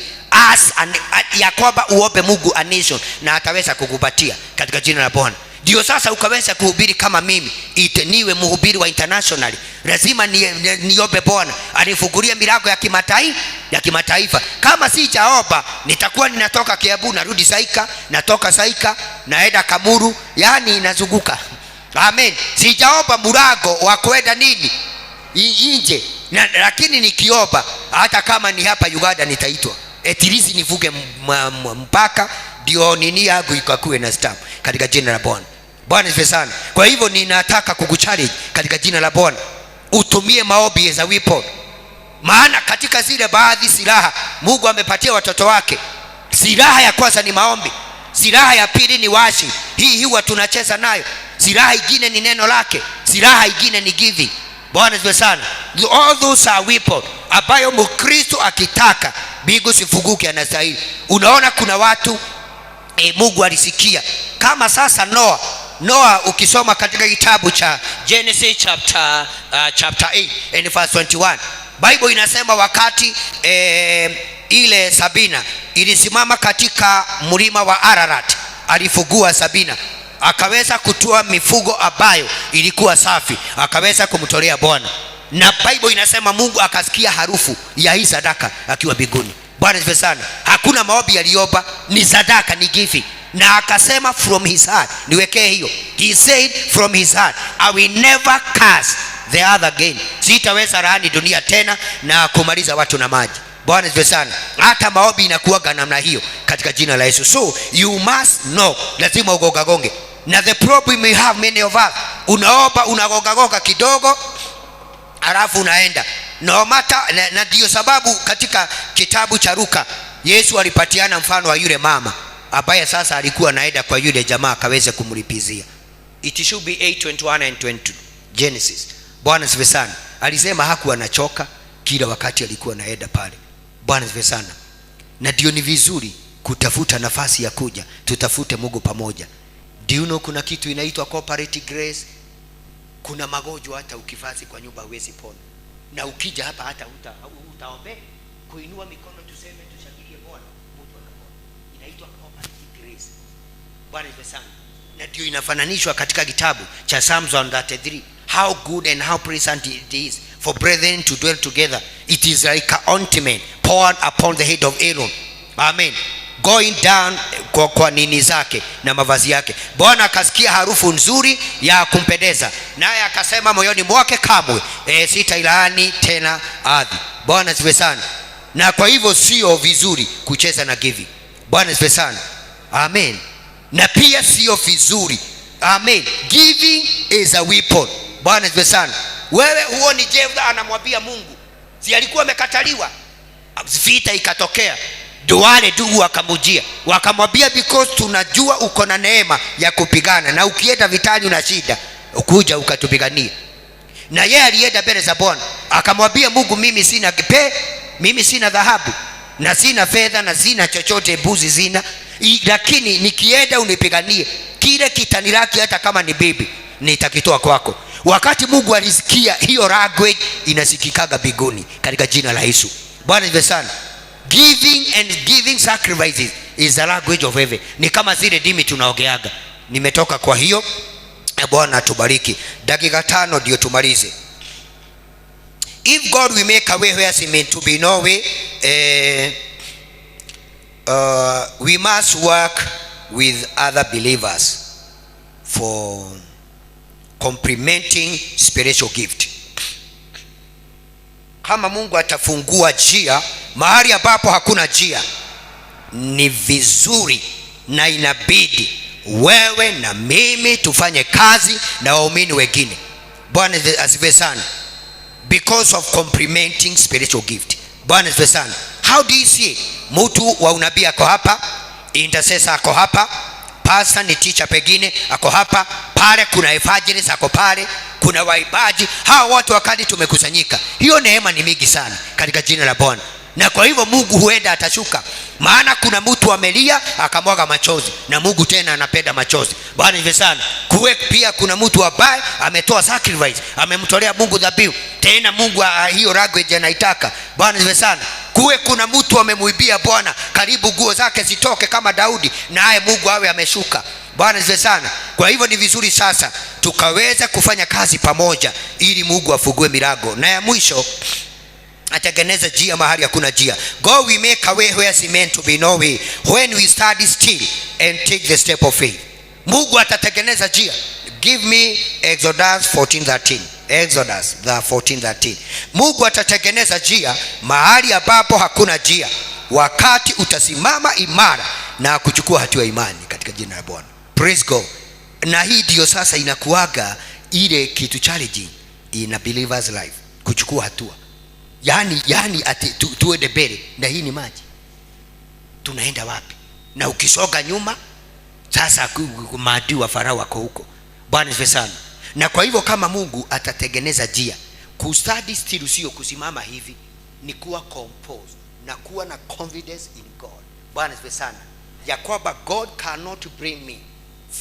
ya kwamba uombe Mungu a nation na ataweza kukupatia katika jina la Bwana. Ndio sasa ukaweza kuhubiri kama mimi, niwe mhubiri wa internationally. Lazima niombe Bwana anifungulie milango ya kimataifa. Kama sijaomba nitakuwa ninatoka Kiambu narudi Saika, natoka Saika naenda Kamuru, yani inazunguka. Amen. Sijaomba mlango wa kwenda nini nje. Lakini nikiomba hata kama ni hapa Uganda nitaitwa. At least nivuke mpaka ndio nini yangu ikakuwe na stamp katika jina la Bwana. Bwana sifiwe sana. Kwa hivyo ninataka kukuchallenge katika jina la Bwana, utumie maombi as a weapon. Maana katika zile baadhi silaha Mungu amepatia watoto wake, silaha ya kwanza ni maombi, silaha ya pili ni washi, hii huwa tunacheza nayo, silaha nyingine ni neno lake, silaha nyingine ni giving. Bwana sifiwe sana. All those are weapon ambayo Mkristo akitaka mbingu sifunguke anastahili. Unaona kuna watu Mungu alisikia kama sasa Noah ukisoma katika kitabu cha Genesis chapter 8 and verse 21, Bible inasema wakati ile Sabina ilisimama katika mlima wa Ararat, alifugua Sabina, akaweza kutoa mifugo ambayo ilikuwa safi, akaweza kumtolea Bwana. Na Bible inasema Mungu akasikia harufu ya hii sadaka akiwa mbinguni. Bwana sifiwe sana. Hakuna maombi aliomba, ni sadaka, ni giving. Na akasema from his heart, niwekee hiyo. He said from his heart, I will never curse the other again. Sitaweza laani dunia tena na kumaliza watu na maji. Bwana sifiwe sana. Hata maombi inakuwa namna hiyo katika jina la Yesu. So you must know, lazima ugogagonge. Na the problem we have many of us, unaomba unagogagoga kidogo alafu unaenda no matter. Na ndio sababu katika kitabu cha Luka Yesu alipatiana mfano wa yule mama ambaye sasa alikuwa anaenda kwa yule jamaa akaweze kumlipizia. It should be 8:21 and 22 Genesis. Bwana sifiwe sana. Alisema hakuwa anachoka, kila wakati alikuwa anaenda pale. Bwana sifiwe sana. Na ndio ni vizuri kutafuta nafasi ya kuja tutafute Mungu pamoja. Do you know kuna kitu inaitwa corporate grace? Kuna magonjwa hata ukifazi kwa nyumba huwezi pona, na ukija hapa hata utaombe kuinua mikono tuseme tushangilie Bwana, mtu anapona. Inaitwa corporate grace. Bwana sifiwe sana. Na ndio inafananishwa katika kitabu cha Psalms 133, how good and how pleasant it is for brethren to dwell together. It is like an ointment poured upon the head of Aaron. Amen. Going down kwa nini zake na mavazi yake. Bwana akasikia harufu nzuri ya kumpendeza, naye akasema moyoni mwake, kamwe sitailaani tena ardhi. Bwana sifiwe sana. Na kwa hivyo sio vizuri kucheza na giving. Bwana sifiwe sana. Amen. Na pia sio vizuri. Amen. Giving is a weapon. Bwana sifiwe sana. Wewe huoni Jefta anamwambia Mungu, si alikuwa amekataliwa, vita ikatokea, wale ndugu wakamujia wakamwambia, because tunajua uko na neema ya kupigana na ukienda vitani una shida, ukuja ukatupigania. Na yeye alienda mbele za Bwana akamwambia Mungu, mimi sina kipe, mimi sina dhahabu na sina fedha na sina chochote, mbuzi zina, lakini nikienda unipiganie, kile kitaniraki hata kama ni bibi nitakitoa kwako. Wakati Mungu alisikia hiyo language inasikikaga mbinguni katika jina la Yesu. Bwana ndiye sana. Giving sacrifices is the language of heaven. Ni kama zile dimi tunaogeaga. Nimetoka kwa hiyo. Bwana tubariki. Dakika 5 ndio tumalize. If God will make a way where he meant to be no way, we must work with other believers for complementing spiritual gift. Kama Mungu atafungua njia mahali ambapo hakuna njia, ni vizuri na inabidi wewe na mimi tufanye kazi na waumini wengine. Bwana asifiwe sana. Because of complementing spiritual gift. Bwana asifiwe sana. How do you see? Mtu wa unabii ako hapa, intercessor ako hapa, pastor ni teacher pengine ako hapa, pale kuna evangelist ako pale, kuna waibaji. Hao watu wakati tumekusanyika, hiyo neema ni mingi sana katika jina la Bwana. Na kwa hivyo Mungu huenda atashuka. Maana kuna mtu amelia akamwaga machozi, na Mungu tena anapenda machozi. Bwana hivi sana. Kuwe pia kuna mtu ambaye ametoa sacrifice, amemtolea Mungu dhabihu, tena Mungu hiyo language anaitaka. Bwana hivi sana. Kuwe kuna mtu amemuibia Bwana, karibu nguo zake zitoke kama Daudi, naye Mungu awe ameshuka. Bwana hivi sana. Kwa hivyo ni vizuri sasa tukaweza kufanya kazi pamoja ili Mungu afungue milango. Na ya mwisho, atengeneza njia mahali hakuna njia. God will make a way where he meant to be no way when we stand still and take the step of faith. Mungu atatengeneza njia. Give me Exodus 14:13. Exodus 14:13. Mungu atatengeneza njia mahali ambapo hakuna njia, wakati utasimama imara na kuchukua hatua imani katika jina la Bwana. Praise God. Na hii ndio sasa inakuaga ile kitu challenging in a believer's life, kuchukua hatua. Yani ati tuende mbele, na hii ni maji. Tunaenda wapi? Na ukisoga nyuma, sasa maadui wa Farao wako huko. Bwana asifiwe sana. Na kwa hivyo kama Mungu atatengeneza njia, kustudy still sio kusimama hivi, ni kuwa composed na kuwa na confidence in God. Bwana asifiwe sana. Ya kwamba God cannot bring me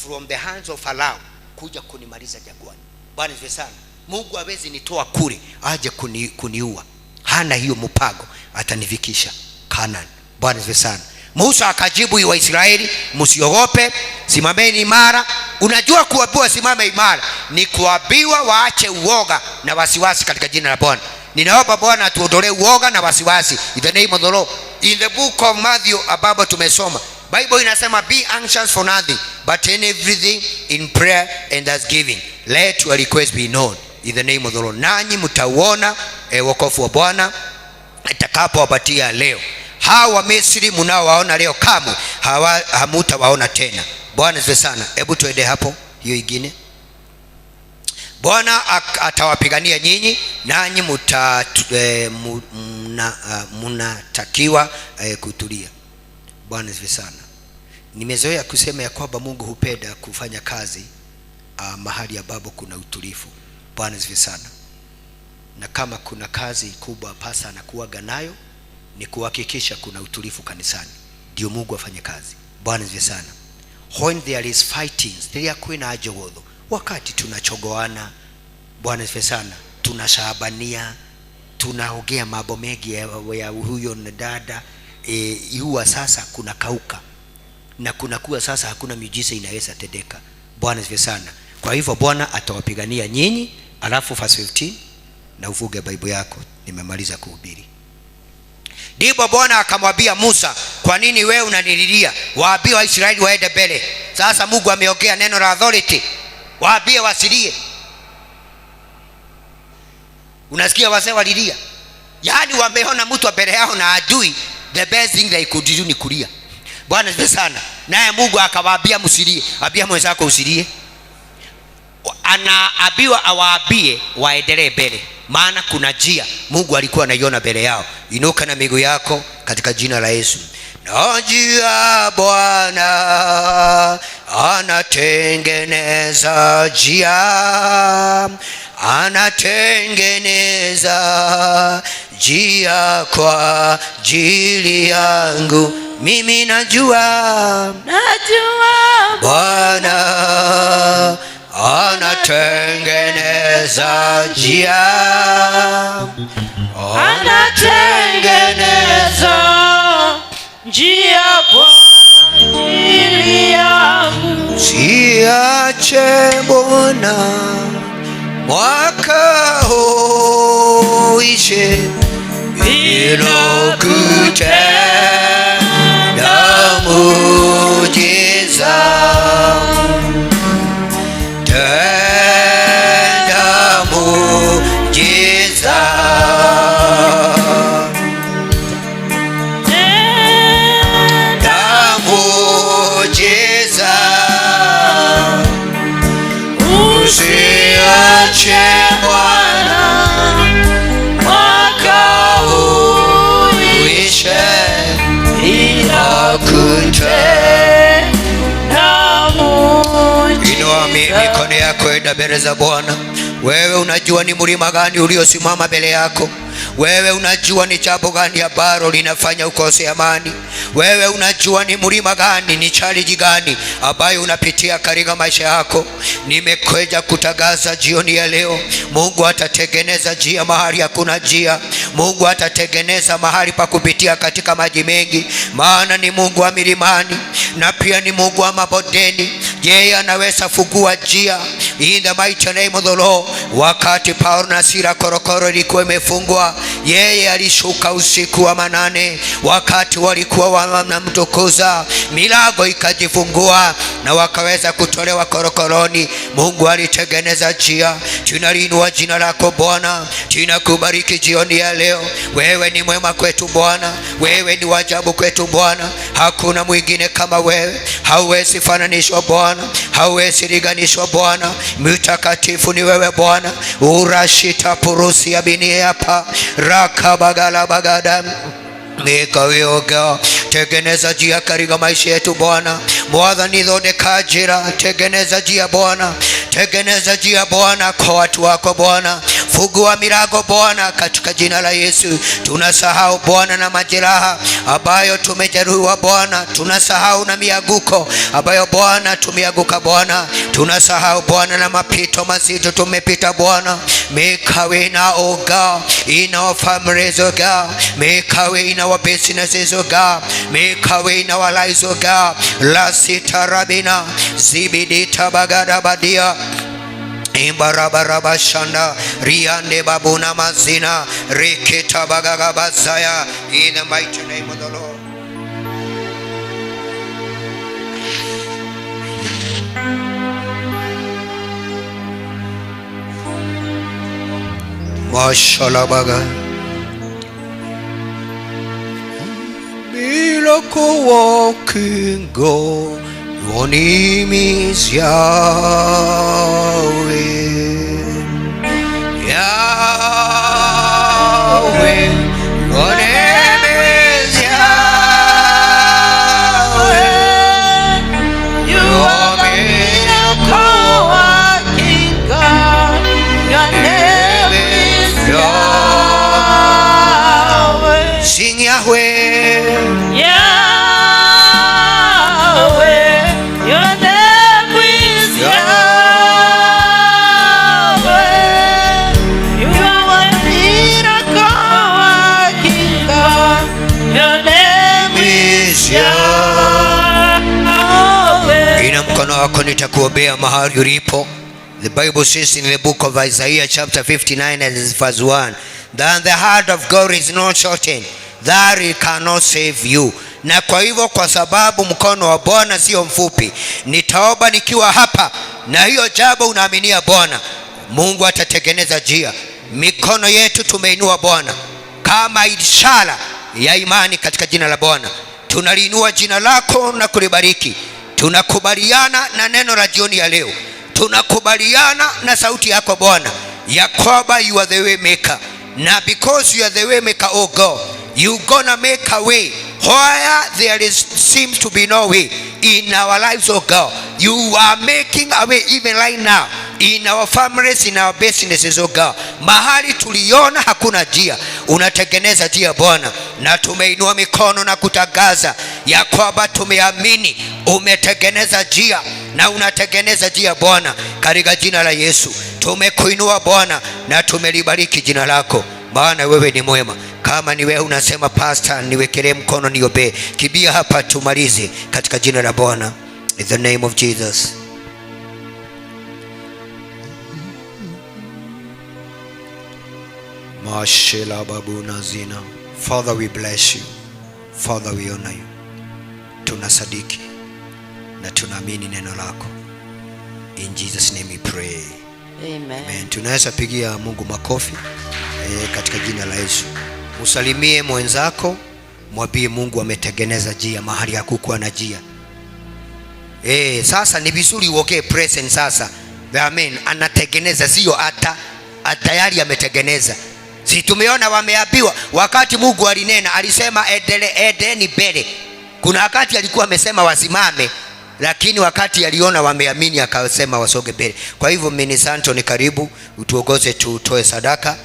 from the hands of Farao kuja kunimaliza jangwani. Bwana asifiwe sana. Mungu hawezi nitoa kule aje kuniua. Hana hiyo mpango, atanifikisha Canaan. Bwana asifiwe sana. Musa akajibu Waisraeli, msiogope, simameni imara. Unajua kuambiwa simame imara ni kuambiwa waache uoga na wasiwasi katika jina la Bwana. Ninaomba Bwana atuondolee uoga na wasiwasi in the name of the Lord. In the book of Matthew ambapo tumesoma, Bible inasema be anxious for nothing but in everything in prayer and thanksgiving let your request be known in the name of the Lord. Nanyi mtauona wokovu wa Bwana atakapowapatia leo. Hawa Misri mnaowaona leo kamwe hamutawaona tena. Bwana asifiwe sana. Hebu tuende hapo hiyo ingine. Bwana atawapigania nyinyi, nanyi mnatakiwa kutulia. Bwana asifiwe sana. Nimezoea kusema ya kwamba Mungu hupenda kufanya kazi mahali ambapo kuna utulivu. Bwana asifiwe sana. Na kama kuna kazi kubwa pasa anakuaga nayo ni kuhakikisha kuna utulivu kanisani, ndio Mungu afanye kazi. Bwana asifiwe sana. When there is fighting, there kuna ajogodho. Wakati tunachogoana, Bwana asifiwe sana, tunashabania, tunaongea mambo mengi ya huyo na dada, huwa sasa kuna kauka na kuna kuwa sasa hakuna miujiza inaweza tendeka. Bwana asifiwe sana. Kwa hivyo Bwana atawapigania nyinyi. Alafu verse 15 na uvuge Bible yako, nimemaliza kuhubiri. Ndipo Bwana akamwambia Musa, kwa nini wewe unanililia? Waambie Waisraeli waende mbele. Sasa Mungu ameongea neno la authority. Waambie wasilie. Unasikia wazee walilia? Yaani wameona mtu mbele yao na adui, the best thing they could do ni kulia. Bwana asifiwe sana. Naye Mungu akawaambia msilie. Ambia mwenzako usilie. Anaambiwa awaambie waendelee mbele, maana kuna njia Mungu alikuwa anaiona mbele yao. Inuka na miguu yako katika jina la Yesu. Na njia Bwana anatengeneza njia, anatengeneza njia kwa ajili yangu. Mimi najua Bwana anatengeneza njia, anatengeneza njia kwa ajili yangu. Siache Bwana mwaka huu uishe bila kutenda muujiza. Tenda muujiza, tenda muujiza, usiache Bwana mwaka huu uishe bila kutenda muujiza. Inua mikono yako enda mbele za Bwana. Wewe unajua ni mlima gani uliosimama mbele yako. Wewe unajua ni jambo gani ambalo linafanya ukose amani. Wewe unajua ni mlima gani, ni challenge gani ambayo unapitia katika maisha yako. Nimekuja kutangaza jioni ya leo, Mungu atatengeneza njia mahali hakuna njia. Mungu atatengeneza mahali pa kupitia katika maji mengi, maana ni Mungu wa milimani na pia ni Mungu wa mabondeni. Yeye anaweza fungua njia. In the mighty name of the Lord. Wakati Paulo na Sila korokoro ilikuwa imefungwa, yeye alishuka usiku wa manane. Wakati walikuwa wanamtukuza, milango ikajifungua na wakaweza kutolewa korokoroni. Mungu alitengeneza njia. Tunaliinua jina lako Bwana, tunakubariki jioni ya leo. Wewe ni mwema kwetu Bwana, wewe ni wajabu kwetu Bwana. Hakuna mwingine kama wewe, hauwezi fananishwa Bwana, hauwezi linganishwa Bwana. Mtakatifu ni wewe Bwana. Urashita purusi ya bini hapa rakabagala bagada Nikayoga. Tengeneza njia katika maisha yetu Bwana. Mwadhani dhode kajira. Tengeneza njia Bwana, tengeneza njia Bwana kwa watu wako Bwana. Fungua milango Bwana katika jina la Yesu. Tunasahau Bwana na majeraha ambayo tumejeruhiwa Bwana. Tunasahau na miaguko ambayo Bwana tumeaguka Bwana. Tunasahau Bwana na mapito mazito tumepita Bwana. Make a way now, oh God, in our families, oh God. Make a way in our businesses, oh God. Make a way in our lives, oh God. La sita rabina zibidita bagada badia Imbarabaraba shanda riande babuna mazina rikita bagagabazaya. In the mighty name of the Lord. Mashallah baga miracle walking God. Your name is Yahweh, Yahweh. Your name is Yahweh. You are miracle working God. Your name is Yahweh. Sing Yahweh, Yahweh. Mkono wako nitakuombea mahali ulipo. The Bible says in the book of Isaiah chapter 59 and verse 1, that the heart of God is not shortened, that it cannot save you. Na kwa hivyo, kwa sababu mkono wa Bwana sio mfupi, nitaomba nikiwa hapa, na hiyo jambo unaaminia Bwana, Mungu atatengeneza njia. Mikono yetu tumeinua Bwana kama ishara ya imani katika jina la Bwana. Tunaliinua jina lako na kulibariki. Tunakubaliana na neno la jioni ya leo. Tunakubaliana na sauti yako Bwana, ya kwamba you are the way maker. Na because you are the way maker, oh God, you gonna make a way where there seems to be no way in our lives, oh God. You are making a way even right now in our families, in our businesses, oh God. Mahali tuliona hakuna njia, unatengeneza njia Bwana. Na tumeinua mikono na kutangaza ya kwamba tumeamini umetengeneza njia na unatengeneza njia Bwana, katika jina la Yesu. Tumekuinua Bwana na tumelibariki jina lako, maana wewe ni mwema. Kama ni wewe unasema pastor, niwekelee mkono niombe, kibia hapa tumalize katika jina la Bwana. In the name of Jesus. Mashela babu nazina. Father, we bless you. Father, we honor you. Tunasadiki na tunaamini neno lako. In Jesus name we pray. Amen. Amen. Tunaweza pigia Mungu makofi katika jina la Yesu. Usalimie mwenzako, mwambie Mungu ametengeneza njia mahali hakukuwa na njia. Sasa ni vizuri uongee present sasa. Amen. Anatengeneza, sio hata tayari ametengeneza. Si tumeona wameambiwa wakati Mungu alinena alisema edeni mbele. Kuna wakati alikuwa amesema wasimame, lakini wakati aliona wameamini akasema wasoge mbele. Kwa hivyo Mini Santo ni karibu utuongoze tutoe sadaka.